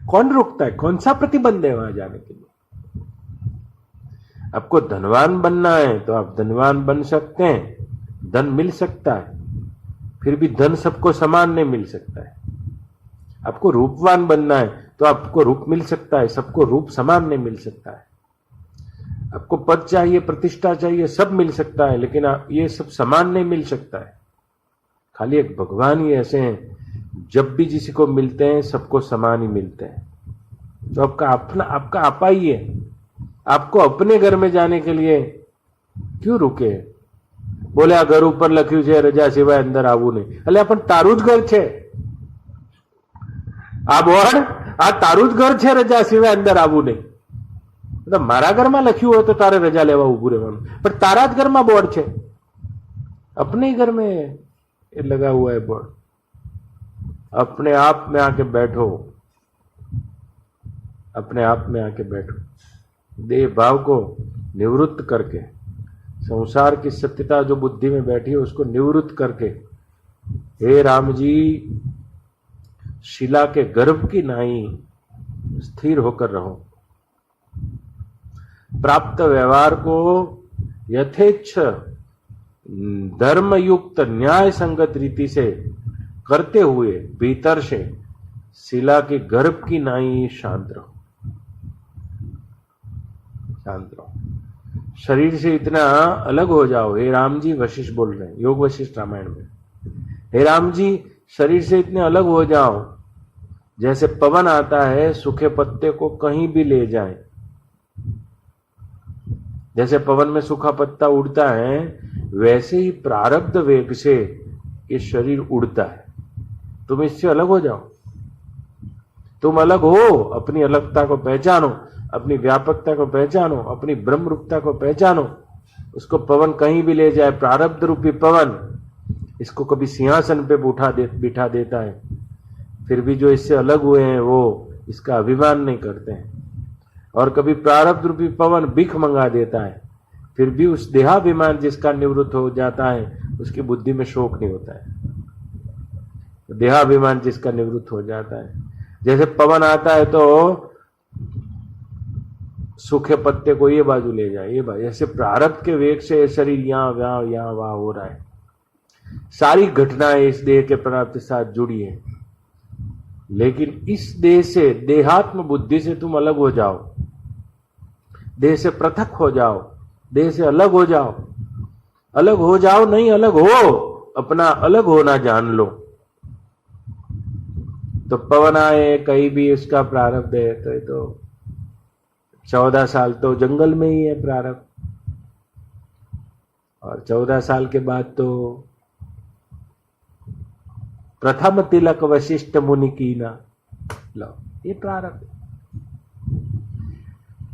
A: कौन रोकता है? कौन सा प्रतिबंध है वहां जाने के लिए? आपको धनवान बनना है तो आप धनवान बन सकते हैं, धन मिल सकता है, फिर भी धन सबको समान नहीं मिल सकता है। आपको रूपवान बनना है तो आपको रूप मिल सकता है, सबको रूप समान नहीं मिल सकता है। आपको पद चाहिए, प्रतिष्ठा चाहिए, सब मिल सकता है, लेकिन ये सब समान नहीं मिल सकता है। खाली एक भगवान ही ऐसे हैं, जब भी किसी को मिलते हैं सबको समान ही मिलते हैं। तो आपका आपा ही है। आपको अपने घर में जाने के लिए क्यों रुके? बोले आ घर ऊपर लख्યું છે રજા સિવાય અંદર આવવું નહીં। એટલે પણ તારું જ ઘર છે આ બોર્ડ, આ તારું જ ઘર છે, રજા સિવાય અંદર આવવું નહીં। मतलब મારા ઘરમાં લખ્યું હોય તો તારે રજા લેવા ઊભું રહેવાનું, પણ તારા જ ઘરમાં બોર્ડ છે, अपने ही घर में ये लगा हुआ है बोर्ड। अपने आप में आके बैठो, अपने आप में आके बैठो। देह भाव को निवृत्त करके, संसार की सत्यता जो बुद्धि में बैठी है उसको निवृत्त करके, हे राम जी शिला के गर्भ की नाई स्थिर होकर रहो। प्राप्त व्यवहार को यथेच्छ धर्मयुक्त न्याय संगत रीति से करते हुए भीतर से शिला के गर्भ की नाई शांत रहो, शांत रहो। शरीर से इतना अलग हो जाओ। हे राम जी, वशिष्ठ बोल रहे हैं योग वशिष्ठ रामायण में, हे राम जी शरीर से इतने अलग हो जाओ जैसे पवन आता है सूखे पत्ते को कहीं भी ले जाए। जैसे पवन में सूखा पत्ता उड़ता है, वैसे ही प्रारब्ध वेग से ये शरीर उड़ता है। तुम इससे अलग हो जाओ, तुम अलग हो, अपनी अलगता को पहचानो, अपनी व्यापकता को पहचानो, अपनी ब्रह्म रूपता को पहचानो। उसको पवन कहीं भी ले जाए, प्रारब्ध रूपी पवन इसको कभी सिंहासन पे बिठा देता है, फिर भी जो इससे अलग हुए हैं वो इसका अभिमान नहीं करते हैं। और कभी प्रारब्ध रूपी पवन भीख मंगा देता है, फिर भी उस देहाभिमान जिसका निवृत्त हो जाता है उसकी बुद्धि में शोक नहीं होता है। देहाभिमान जिसका निवृत्त हो जाता है, जैसे पवन आता है तो सूखे पत्ते को ये बाजू ले जाए, ये बाजू, जैसे प्रारब्ध के वेग से शरीर यहाँ वहां हो रहा है। सारी घटनाएं इस देह के प्रारब्ध के साथ जुड़ी है, लेकिन इस देह से, देहात्म बुद्धि से तुम अलग हो जाओ, देह से पृथक हो जाओ, देह से अलग हो जाओ। अलग हो जाओ नहीं, अलग हो, अपना अलग होना जान लो। तो पवन आए कहीं भी उसका प्रारब्ध है, तो ये तो 14 साल तो जंगल में ही है प्रारब्ध, और 14 साल के बाद तो प्रथम तिलक वशिष्ठ मुनि की ना लो, ये प्रारब्ध।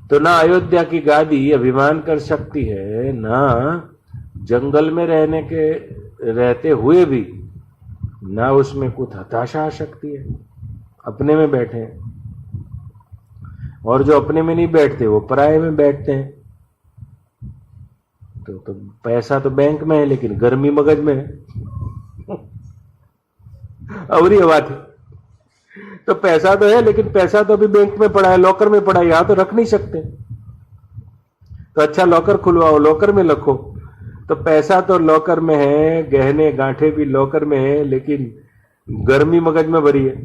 A: तो ना अयोध्या की गादी अभिमान कर सकती है, ना जंगल में रहते हुए भी ना उसमें कुछ हताशा आ सकती है। अपने में बैठे हैं, और जो अपने में नहीं बैठते वो पराये में बैठते हैं। तो पैसा तो बैंक में है, लेकिन गर्मी मगज में है। अवरी बात है। तो पैसा तो है, लेकिन पैसा तो अभी बैंक में पड़ा है, लॉकर में पड़ा है, यहां तो रख नहीं सकते। तो अच्छा लॉकर खुलवाओ, लॉकर में रखो। तो पैसा तो लॉकर में है, गहने गांठे भी लॉकर में है, लेकिन गर्मी मगज में भरी है।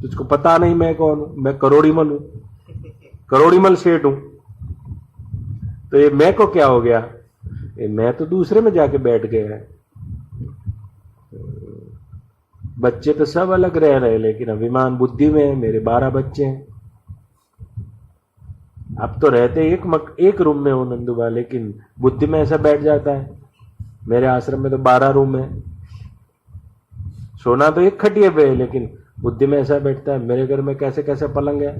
A: तुझको पता नहीं मैं कौन हूं, मैं करोड़ीमल हूं, करोड़ीमल सेठ हूं। तो ये मैं को क्या हो गया? ये मैं तो दूसरे में जाके बैठ गया है। बच्चे तो सब अलग रह रहे, लेकिन अभिमान बुद्धि में है। मेरे 12 बच्चे हैं। अब तो रहते एक रूम में हो नंदुबा, लेकिन बुद्धि में ऐसा बैठ जाता है। मेरे आश्रम में तो 12 रूम है, सोना तो एक खटिए पे है, लेकिन बुद्धि में ऐसा बैठता है। मेरे घर में कैसे कैसे पलंग है।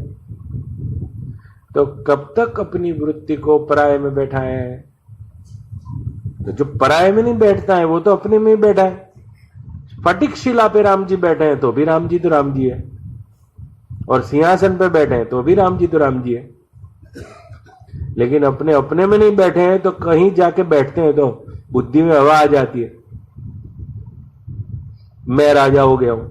A: तो कब तक अपनी वृत्ति को पराये में बैठा है? तो जो पराये में नहीं बैठता है वो तो अपने में ही बैठा है। फटिक शिला पे राम जी बैठे हैं तो भी राम जी तो राम जी है, और सिंहासन पे बैठे हैं तो भी राम जी तो राम जी है। लेकिन अपने अपने में नहीं बैठे हैं, तो कहीं जाके बैठते हैं तो बुद्धि में हवा आ जाती है, मैं राजा हो गया हूं।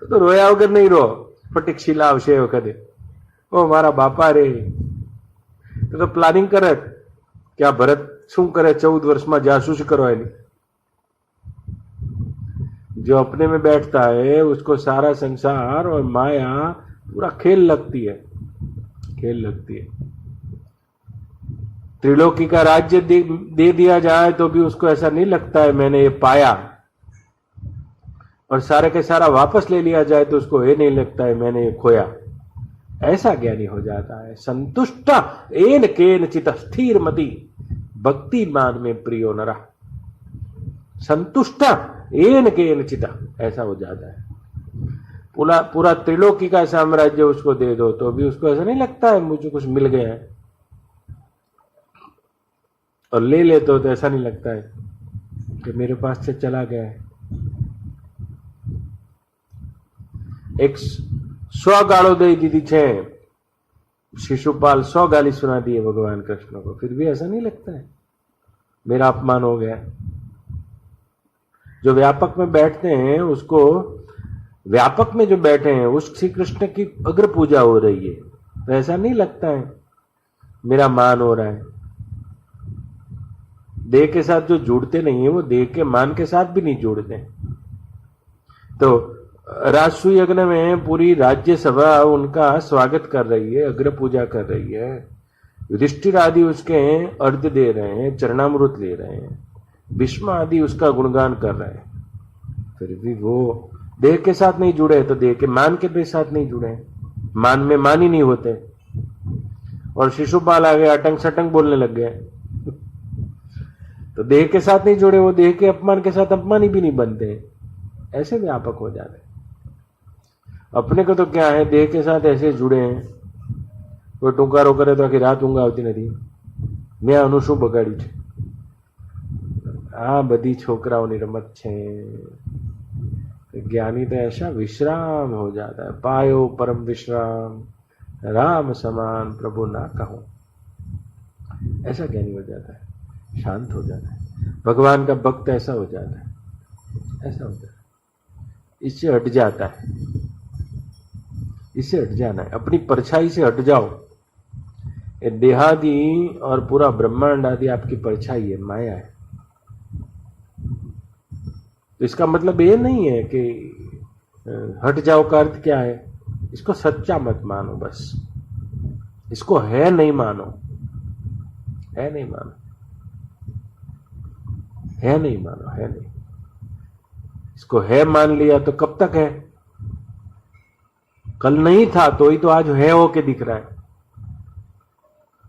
A: तो रोया वगैरह नहीं रो, फटिक शिला अवशय वखदे ओ मारा बापा रे। तो प्लानिंग करे क्या भरत શું કરે 14 વર્ષમાં जासूस करो है। जो अपने में बैठता है उसको सारा संसार और माया पूरा खेल लगती है, खेल लगती है। त्रिलोकी का राज्य दे दिया जाए तो भी उसको ऐसा नहीं लगता है मैंने ये पाया, और सारे के सारा वापस ले लिया जाए तो उसको ये नहीं लगता है मैंने ये खोया। ऐसा ज्ञानी हो जाता है। संतुष्ट एन केन चित स्थिर मति भक्ति मान में प्रियो नरा। संतुष्ट एन केन चित, ऐसा हो जाता है। पूरा त्रिलोकी का साम्राज्य उसको दे दो तो भी उसको ऐसा नहीं लगता है मुझे कुछ मिल गया है, और ले ले तो ऐसा नहीं लगता है कि मेरे पास से चला गया है। एक 100 गाड़ो दे दी छे शिशुपाल, 100 गाली सुना दी है भगवान कृष्ण को, फिर भी ऐसा नहीं लगता है मेरा अपमान हो गया। जो व्यापक में बैठते हैं उसको, व्यापक में जो बैठे हैं उस श्री कृष्ण की अग्र पूजा हो रही है, तो ऐसा नहीं लगता है मेरा मान हो रहा है। देह के साथ जो जुड़ते नहीं है वो देह के मान के साथ भी नहीं जुड़ते। तो राजसु यज्ञ में पूरी राज्य सभा उनका स्वागत कर रही है, अग्र पूजा कर रही है। युधिष्ठिर आदि उसके अर्घ्य दे रहे हैं, चरणामृत ले रहे हैं, भीष्म आदि उसका गुणगान कर रहे हैं, फिर भी वो देह के साथ नहीं जुड़े। तो देह के मान के साथ नहीं जुड़े, मान में मान ही नहीं होते। और शिशुपाल आ गए, अटंग सटंग बोलने लग गए, तो देह के साथ नहीं जुड़े, वो देह के अपमान के साथ अपमानी भी नहीं बनते, ऐसे व्यापक हो जाते। अपने को तो क्या है, देह के साथ ऐसे जुड़े हैं। कोई टूंकारो करे तो आखी रात ઊંઘ આવતી નથી, મેં આનું શું બગાડ્યું છે। આ બધી છોકરાઓની રમત છે। ज्ञानी तो ऐसा विश्राम हो जाता है, पायो परम विश्राम राम समान प्रभु ना कहो। ऐसा ज्ञानी हो जाता है, शांत हो जाता है। भगवान का भक्त ऐसा हो जाता है, ऐसा हो जाता है। इससे हट जाता है, इससे हट जाना है, अपनी परछाई से हट जाओ। ये देहादि और पूरा ब्रह्मांड आदि आपकी परछाई है, माया है। तो इसका मतलब ये नहीं है कि हट जाओ का अर्थ क्या है, इसको सच्चा मत मानो, बस इसको है नहीं मानो, है नहीं मानो, है नहीं मानो, है नहीं। इसको है मान लिया तो कब तक है? कल नहीं था तो ही तो आज है होके दिख रहा है।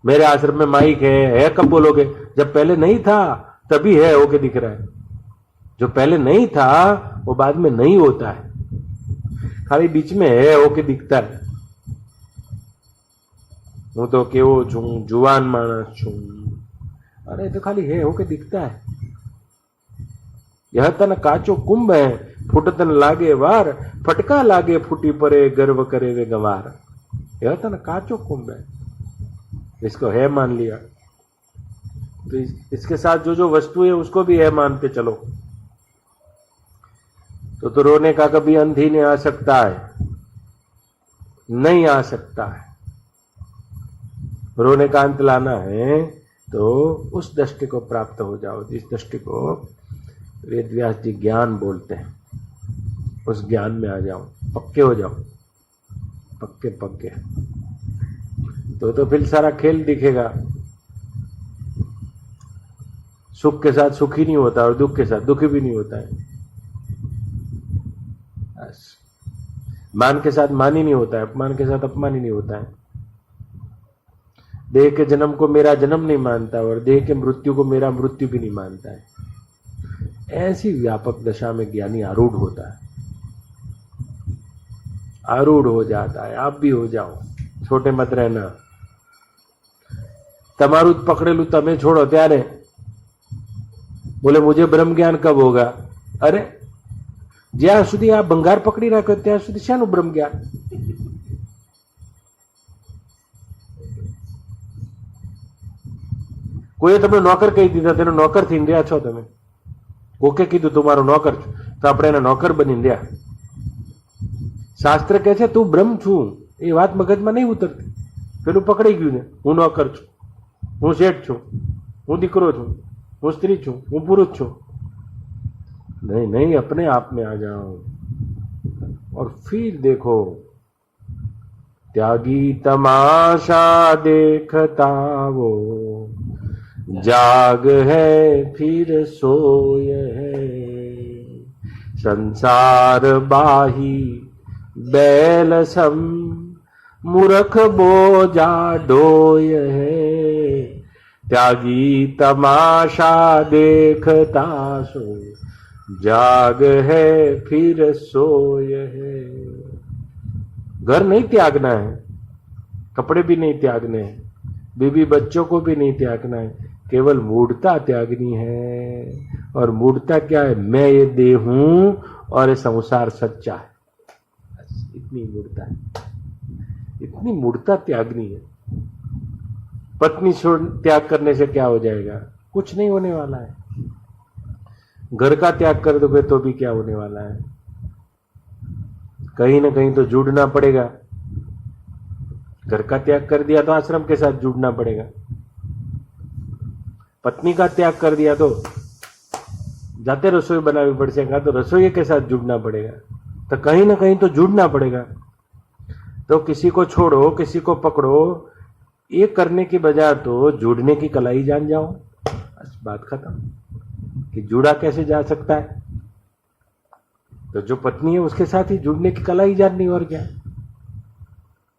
A: मेरे आश्रम में माइक है कब बोलोगे? जब पहले नहीं था तभी है होके दिख रहा है। जो पहले नहीं था वो बाद में नहीं होता है, खाली बीच में है होके दिखता है। हूं तो केवो छू, जुवान मानस छू, अरे तो खाली है होके दिखता है। यह तन काचो कुंभ है, फुटतन लागे वार, फटका लागे फूटी परे, गर्व करे वे गंवार। यह तन काचो कुंभ है, इसको है मान लिया तो इसके साथ जो जो वस्तु है उसको भी है मानते चलो, तो रोने का कभी अंत ही नहीं आ सकता है, नहीं आ सकता है। रोने का अंत लाना है तो उस दृष्टि को प्राप्त हो जाओ जिस दृष्टि को वेद व्यास जी ज्ञान बोलते हैं। उस ज्ञान में आ जाओ, पक्के हो जाओ, पक्के पक्के। तो फिर सारा खेल दिखेगा। सुख के साथ सुखी नहीं होता और दुख के साथ दुखी भी नहीं होता है। मान के साथ मान ही नहीं होता है, अपमान के साथ अपमान ही नहीं होता है। देह के जन्म को मेरा जन्म नहीं मानता और देह के मृत्यु को मेरा मृत्यु भी नहीं मानता है। ऐसी व्यापक दशा में ज्ञानी आरूढ़ होता है, आरूढ़ हो जाता है। आप भी हो जाओ, छोटे मत रहना। તમારું જ પકડેલું તમે છોડો ત્યારે બોલે મુझे બ્રહ્મ જ્ઞાન કબ હોगा। અરે જ્યાં સુધી આ ભંગાર પકડી રાખ્યો ત્યાં સુધી શાનું બ્રહ્મ જ્ઞાન। કોઈએ તમને નોકર કહી દીધા, તેનો નોકર થઈને રહ્યા છો તમે। કોકે કીધું તું મારો નોકર છું તો આપણે એના નોકર બનીને રહ્યા। શાસ્ત્ર કહે છે તું બ્રહ્મ છું, એ વાત મગજમાં નહીં ઉતરતી। પેલું પકડી ગયું ને, હું નોકર છું, હું શેઠ છું, હું દીકરો છું, હું સ્ત્રી છું, હું પુરુષ છું। नहीं नहीं, अपने आप में आ जाओ और फिर देखो त्यागी तमाशा देखता वो जाग है फिर सोय है। संसार बाही बैल सम मूर्ख बोझा ढोय है। त्यागी तमाशा देखता सो जाग है फिर सोय है। घर नहीं त्यागना है, कपड़े भी नहीं त्यागने हैं, बीवी बच्चों को भी नहीं त्यागना है, केवल मूढ़ता त्यागनी है। और मूढ़ता क्या है? मैं ये देह हूं और ये संसार सच्चा है, बस इतनी मूढ़ता है, इतनी मूढ़ता त्यागनी है। पत्नी छोड़ त्याग करने से क्या हो जाएगा? कुछ नहीं होने वाला है। घर का त्याग कर दोगे तो भी क्या होने वाला है? कहीं ना कहीं तो जुड़ना पड़ेगा। घर का त्याग कर दिया तो आश्रम के साथ जुड़ना पड़ेगा। पत्नी का त्याग कर दिया तो जाते रसोई बनानी पड़ेगा, तो रसोई के साथ जुड़ना पड़ेगा। तो कहीं ना कहीं तो जुड़ना पड़ेगा। तो किसी को छोड़ो, किसी को पकड़ो, ये करने की बजाय तो जुड़ने की कला ही जान जाओ, बस बात खत्म। कि जुड़ा कैसे जा सकता है? तो जो पत्नी है उसके साथ ही जुड़ने की कला ही जाननी, और क्या।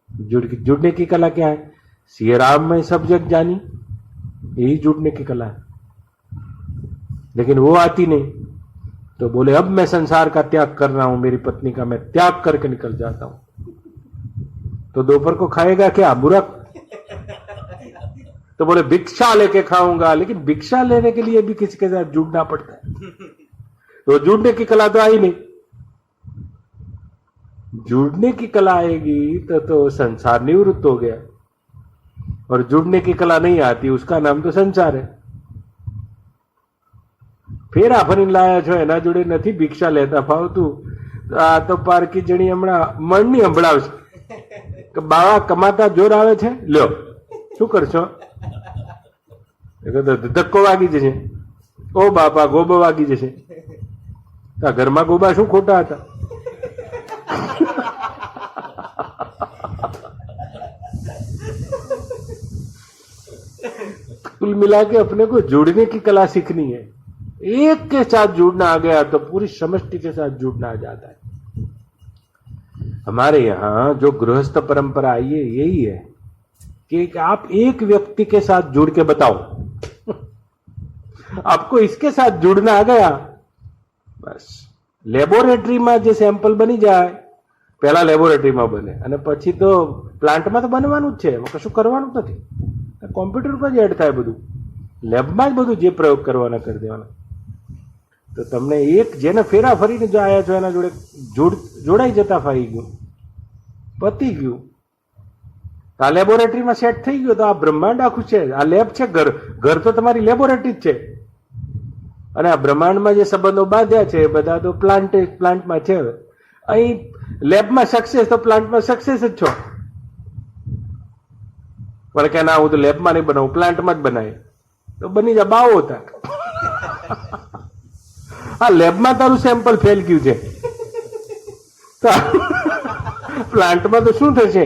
A: जुड़ने की कला क्या है? सिय राम में सब जग जानी, यही जुड़ने की कला है। लेकिन वो आती नहीं, तो बोले अब मैं संसार का त्याग कर रहा हूं, मेरी पत्नी का मैं त्याग करके निकल जाता हूं। तो दोपहर को खाएगा क्या? बुरक। तो बोले भिक्षा लेके खाऊंगा, लेकिन भिक्षा लेने के लिए भी किसी के साथ जुड़ना पड़ता है। तो जुड़ने की कला तो आई नहीं। जुड़ने की कला आएगी तो संसार निवृत्त हो गया। और जुड़ने की कला नहीं आती, उसका नाम तो संसार है। फेरा फरीने लाया छो एना जोड़े नथी भिक्षा लेता फावतुं, तो आ तो पारकी जणी हमणां मणनी संभळावशे के बावा कमाता जोर आवे छे, ल्यो शुं करशो? धक्को वागी जशे। ओ बापा गोबो वागी जशे। घरमा गोबा शू खोटा था? कुल मिला के अपने को जुड़ने की कला सीखनी है। एक के साथ जुड़ना आ गया तो पूरी समष्टि के साथ जुड़ना आ जाता है। हमारे यहां जो गृहस्थ परंपरा आई है यही है कि आप एक व्यक्ति के साथ जुड़ के बताओ। आपको इसके साथ जुड़ना आ गया, बस लेबोरेटरी में जो सैंपल बनी जाए, पहला लेबोरेटरी में बने અને પછી તો પ્લાન્ટમાં તો બનવાનું જ છે, એમાં કશું કરવાનું જ નથી। કોમ્પ્યુટર પર જ એડ થાય બધું, લેબમાં જ બધું જે પ્રયોગ કરવાના કરી દેવાના। તો તમને એક જેને ફેરા ફરીને જો આયા છો એના જોડે જોડાઈ જતા ફાઈ ગયું, પતી ગયું। આ લેબોરેટરીમાં સેટ થઈ ગયો તો આ બ્રહ્માંડ આખું છે, આ લેબ છે, ઘર તો તમારી લેબોરેટરી જ છે। અને આ બ્રહ્માંડમાં જે સંબંધો બાંધ્યા છે એ બધા તો પ્લાન્ટમાં છે। અહીં લેબમાં સક્સેસ તો પ્લાન્ટમાં સક્સેસ જ છો। પણ કે ના હું તો લેબમાં નહીં બનાવું, પ્લાન્ટમાં જ બનાય તો બની જા બાવો હતા. હા, લેબમાં તારું સેમ્પલ ફેલ ગયું છે, प्लांट में तो शू थे?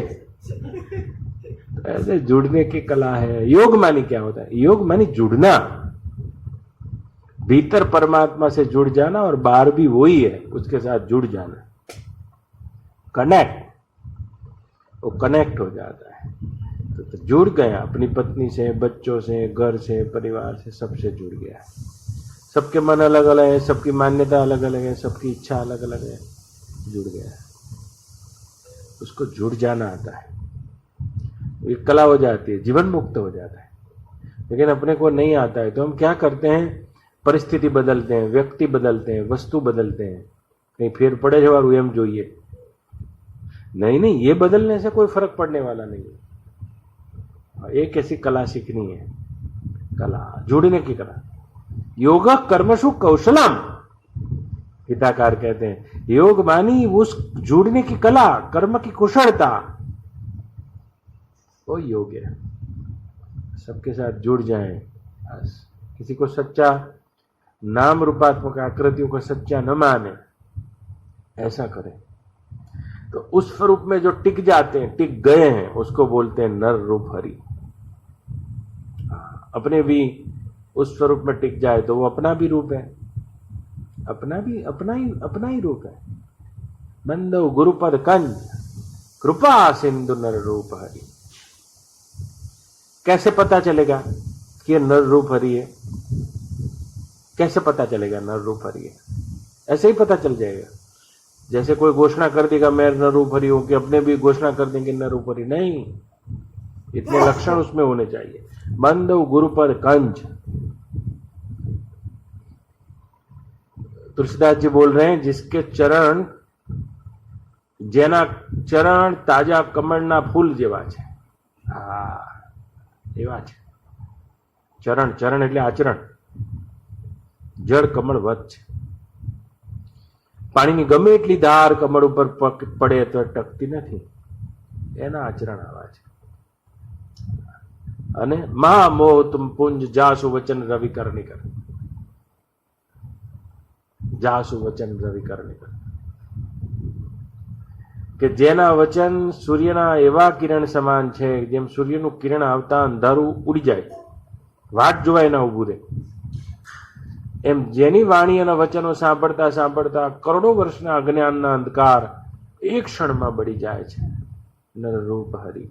A: ऐसे जुड़ने की कला है. योग मानी क्या होता है? योग मानी जुड़ना, भीतर परमात्मा से जुड़ जाना और बाहर भी वही है, उसके साथ जुड़ जाना, कनेक्ट. वो कनेक्ट हो जाता है तो जुड़ गया अपनी पत्नी से, बच्चों से, घर से, परिवार से, सबसे जुड़ गया. सबके मन अलग अलग है, सबकी मान्यता अलग अलग है, सबकी इच्छा अलग अलग है, जुड़ गया. उसको जुड़ जाना आता है, एक कला हो जाती है, जीवन मुक्त हो जाता है. लेकिन अपने को नहीं आता है तो हम क्या करते हैं? परिस्थिति बदलते हैं, व्यक्ति बदलते हैं, वस्तु बदलते हैं, कहीं फेर पड़े जवारू एम જોઈએ. नहीं नहीं, ये बदलने से कोई फर्क पड़ने वाला नहीं है. एक ऐसी कला सीखनी है, कला जुड़ने की कला. योग कर्मसु कौशलम, गीताकार कहते हैं. योग मानी उस जुड़ने की कला, कर्म की कुशलता, वो योग है. सबके साथ जुड़ जाएं. किसी को सच्चा नाम रूपात्मक आकृतियों को सच्चा न माने, ऐसा करें तो उस स्वरूप में जो टिक जाते हैं, टिक गए हैं, उसको बोलते हैं नर रूप हरि. अपने भी उस स्वरूप में टिक जाए तो वो अपना भी रूप है, अपना ही रूप है. बंदो गुरुपद कंज कृपा सिंधु नर रूप हरि. कैसे पता चलेगा कि नर रूप हरि है? कैसे पता चलेगा नर रूप हरि है? ऐसे ही पता चल जाएगा. जैसे कोई घोषणा कर देगा मैं नर रूप हरि हूं, कि अपने भी घोषणा कर देंगे नर रूप हरि. नहीं, इतने लक्षण उसमें होने चाहिए. बंदो गुरुपद कंज. तुलसीदास जी बोल रहे हैं, जिसके चरण, जेना चरण ताजा कमळना फूल जेवा छे. एवा छे चरण. चरण એટલે આચરણ. જળ કમળ વત છે. પાણીની ગમે એટલી ધાર કમળ ઉપર પડે તો ટકતી નથી, એના આચરણ આવા છે. અને મહામોહ તુમ પુંજ જાસુ વચન રવિ કરનિકર. જાસુ વચન રવિ કરનિકર, કે જેના વચન સૂર્યના એવા કિરણ સમાન છે, જેમ સૂર્યનું કિરણ આવતા અંધારું ઉડી જાય, વાટ જોવાય ના ઉભું રહે, એમ જેની વાણી અને વચનો સાંભળતા સાંભળતા કરોડો વર્ષના અજ્ઞાનના અંધકાર એક ક્ષણમાં બળી જાય છે. નર રૂપ હરિ.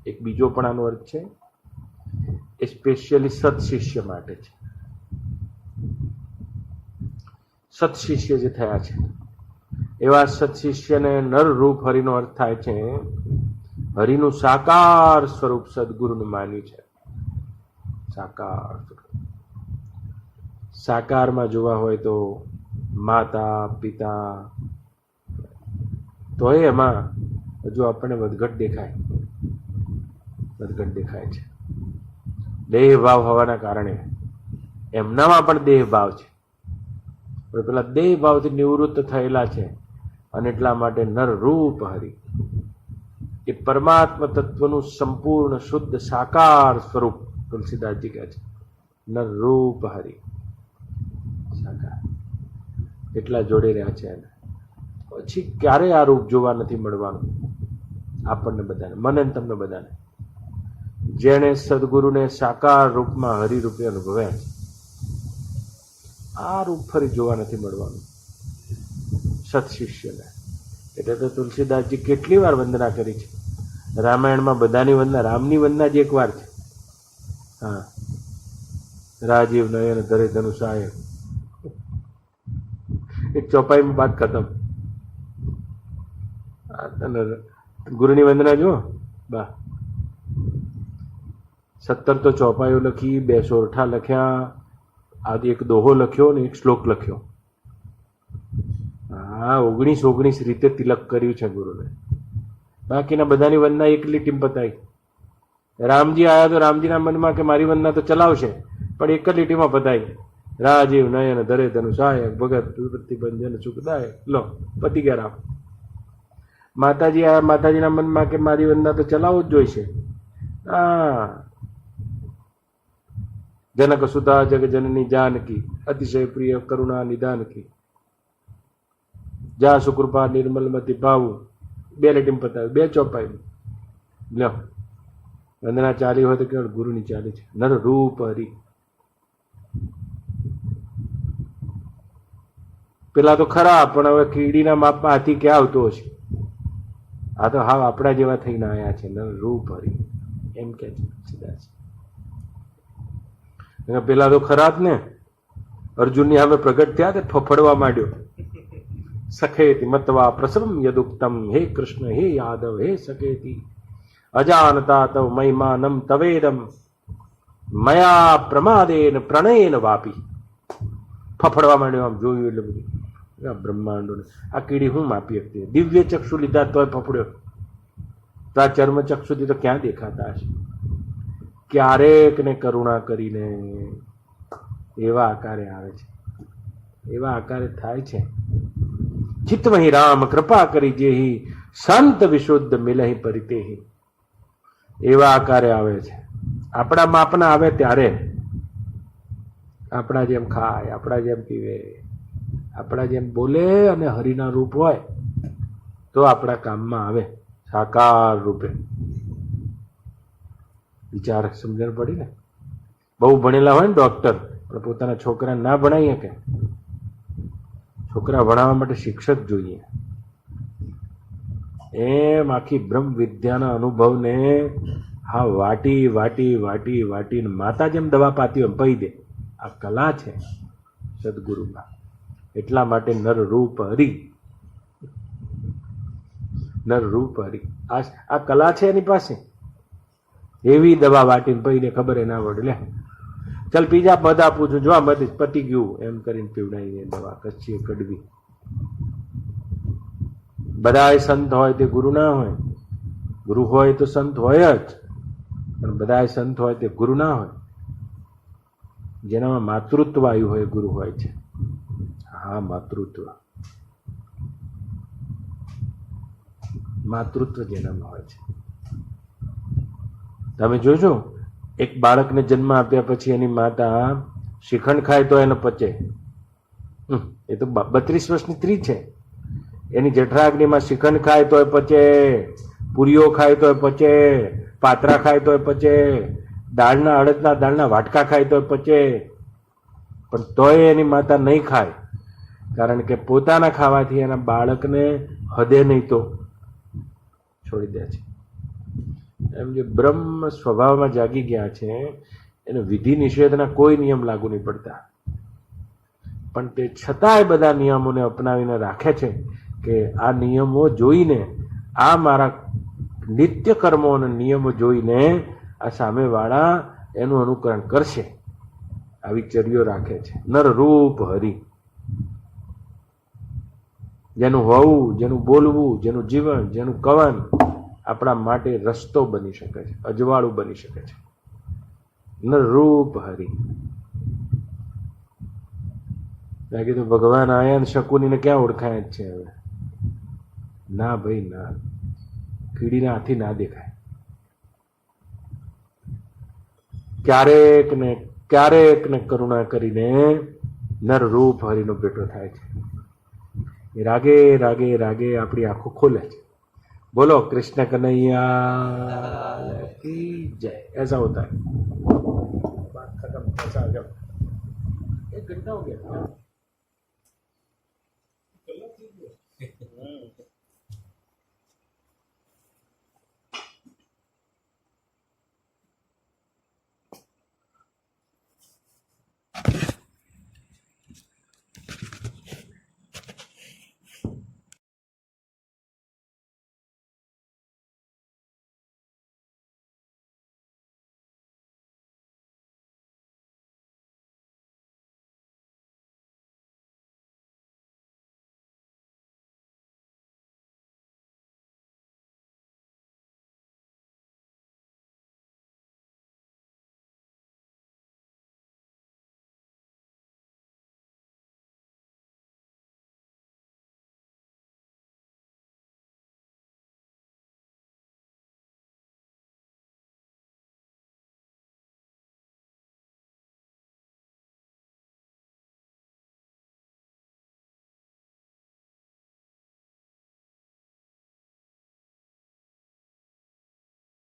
A: એક બીજો પણ આનો અર્થ છે, એ સ્પેશિયલી સત્શિષ્ય માટે છે. સત્શિષ્ય જે થયા છે એવા સત્શિષ્યને નર રૂપ હરિનો અર્થ થાય છે હરિનું સાકાર સ્વરૂપ સદગુરુને માન્યું છે. સાકાર સ્વરૂપ. સાકારમાં જોવા હોય તો માતા પિતા, તો એમાં હજુ આપણને વધઘટ દેખાય છે. દેહ ભાવ હોવાના કારણે એમનામાં પણ દેહ ભાવ છે, પણ પેલા દેહ ભાવથી નિવૃત્ત થયેલા છે, અને એટલા માટે નર રૂપ હરિ એ પરમાત્મા તત્વનું સંપૂર્ણ શુદ્ધ સાકાર સ્વરૂપ તુલસીદાસજી કહે છે. નર રૂપ હરિ સાકાર એટલા જોડે રહ્યા છે. પછી ક્યારે આ રૂપ જોવા નથી મળવાનું આપણને બધાને, મને તમને બધાને. જેણે સદગુરુને સાકાર રૂપમાં હરિરૂપે અનુભવ્યા છે, આ રૂપ ફરી જોવા નથી મળવાનું સત્શિષ્યને. એટલે તો તુલસીદાસજી કેટલી વાર વંદના કરી છે. રામાયણમાં બધાની વંદના, રામની વંદના જ એક વાર છે. હા, રાજીવ નયન ધરે ધનુષાય, એક ચોપાઈમાં બાત ખતમ. ગુરુની વંદના જો બા, 17 તો ચોપાઈઓ લખી, 2 સોરઠા લખ્યા, આદિ એક દોહો લખ્યો ને એક શ્લોક લખ્યો. હા, 19 રીતે તિલક કર્યું છે ગુરુને. બાકીના બધાની વંદના એક લીટીમ પતાવી. રામજી આયા તો રામજીના મનમાં કે મારી વંદના તો ચલાવશે, પણ એક જ લીટીમાં પતાવી. રાજીવ નયન ધરે ધનુષાય ભગત પ્રતિબંધન સુખદાય. લો, પતી ગયા રામ. માતાજી આ માતાજીના મનમાં કે મારી વંદના તો ચલાવવું જ જોઈશે. હા, જનક સુતા જગ જનની જાનકી અતિશય પ્રિય કરુણા નિદાન કી જા સુકૃપા નિર્મલમતી ભાવું. 2 લીટી પતાવ્યું, 2 ચોપાઈ. લ્યો, વંદના ચાલી હોય તો કેવળ ગુરુની ચાલી છે. નર રૂપ હરી. પેલા તો ખરા, પણ હવે કીડીના માપમાં હાથી ક્યાં આવતો હશે? આ તો હાવ આપણા જેવા થઈને આવ્યા છે. નર રૂપ હરી એમ કે છે સીધા. પેલા તો ખરા જ ને. અર્જુનની સામે પ્રગટ થયા તે ફફડવા માંડ્યો. સખેતી મત્વા પ્રસવમ યદુક્તમ. હે કૃષ્ણ, હે યાદવ, હે સખેતી અજાનતા તવ મહિમાનમ તવેદમ મયા પ્રમાદેન પ્રણયેન વાપી. ફફડવા માંડ્યો. આમ જોયું એટલે બધું બ્રહ્માંડોને. આ કીડી હું માપી શકતી? દિવ્ય ચક્ષુ લીધા તોય ફફડ્યો. તો આ ચર્મ ચક્ષુથી તો ક્યાં દેખાતા હશે? ક્યારેક ને કરુણા કરીને એવા આકારે આવે છે, એવા આકારે થાય છે. ચિત્તમહી રામ કૃપા કરી જેહી સંત વિશુદ્ધ મિલહી પરિતેહી. એવા આકારે આવે છે. આપણા માપના આવે ત્યારે આપણા જેમ ખાય, આપણા જેમ પીવે, આપણા જેમ બોલે અને હરિના રૂપ હોય તો આપણા કામમાં આવે. સાકાર રૂપે વિચાર સમજણ પડી ને. બહુ ભણેલા હોય ને ડોક્ટર, પણ પોતાના છોકરાને ના ભણાવીએ કે? છોકરા ભણાવવા માટે શિક્ષક જોઈએ. એમ આખી બ્રહ્મ વિદ્યાના અનુભવને હા વાટી વાટી વાટી વાટીને માતા જેમ દવા પાતી એમ પહી દે. આ કલા છે સદગુરુમાં. એટલા માટે નર રૂપ હરી, નર રૂપ હરી આ કલા છે એની પાસે. એવી દવા વાટીને પહીને ખબર એ ના પડે. લે ચાલ બીજા મધ આપું છું, જો આ મધ પતી ગયું એમ કરીને પીવડાવીને દવા કચ્છી કડવી. બધા સંત હોય તે ગુરુ ના હોય. ગુરુ હોય તો સંત હોય જ, પણ બધા સંત હોય તે ગુરુ ના હોય. જેનામાં માતૃત્વ આવ્યું હોય ગુરુ હોય છે. હા, માતૃત્વ, માતૃત્વ જેનામાં હોય છે. તમે જોજો, એક બાળકને જન્મ આપ્યા પછી એની માતા શ્રીખંડ ખાય તો એને પચે. એ તો 32 વર્ષની સ્ત્રી છે. એની જઠરાગ્નિમાં શ્રીખંડ ખાય તો પચે, પૂરીઓ ખાય તો પચે, પાત્રા ખાય તો પચે, દાળના અડદના દાળના વાટકા ખાય તો પચે. પણ તોય એની માતા નહીં ખાય, કારણ કે પોતાના ખાવાથી એના બાળકને હદે નહીં તો છોડી દે છે. એમ જે બ્રહ્મ સ્વભાવમાં જાગી ગયા છે એને વિધિ નિષેધના કોઈ નિયમ લાગુ નહીં પડતા. પણ તે છતાંય બધા નિયમોને અપનાવીને રાખે છે કે આ નિયમો જોઈને, આ મારા નિત્ય કર્મો અને નિયમો જોઈને આ સામેવાળા એનું અનુકરણ કરશે. આવી ચર્યો રાખે છે. નર રૂપ હરિ. જેનું હોવું, જેનું બોલવું, જેનું જીવન, જેનું કવન આપણા માટે રસ્તો બની શકે છે, અજવાળું બની શકે છે. નર રૂપ હરિ. બાકી તો ભગવાન આયા શકુનીને ક્યાં ઓળખાય જ છે હવે? ના ભાઈ ના, કીડીના હાથી ના દેખાય. ક્યારેક ને કરુણા કરીને નર રૂપ હરિનો ભેટો થાય છે. એ રાગે રાગે રાગે આપણી આંખો ખોલે છે. बोलो कृष्ण कन्हैया की जय. ऐसा होता है. बात खत्म. ऐसा जब 1 घंटा हो गया.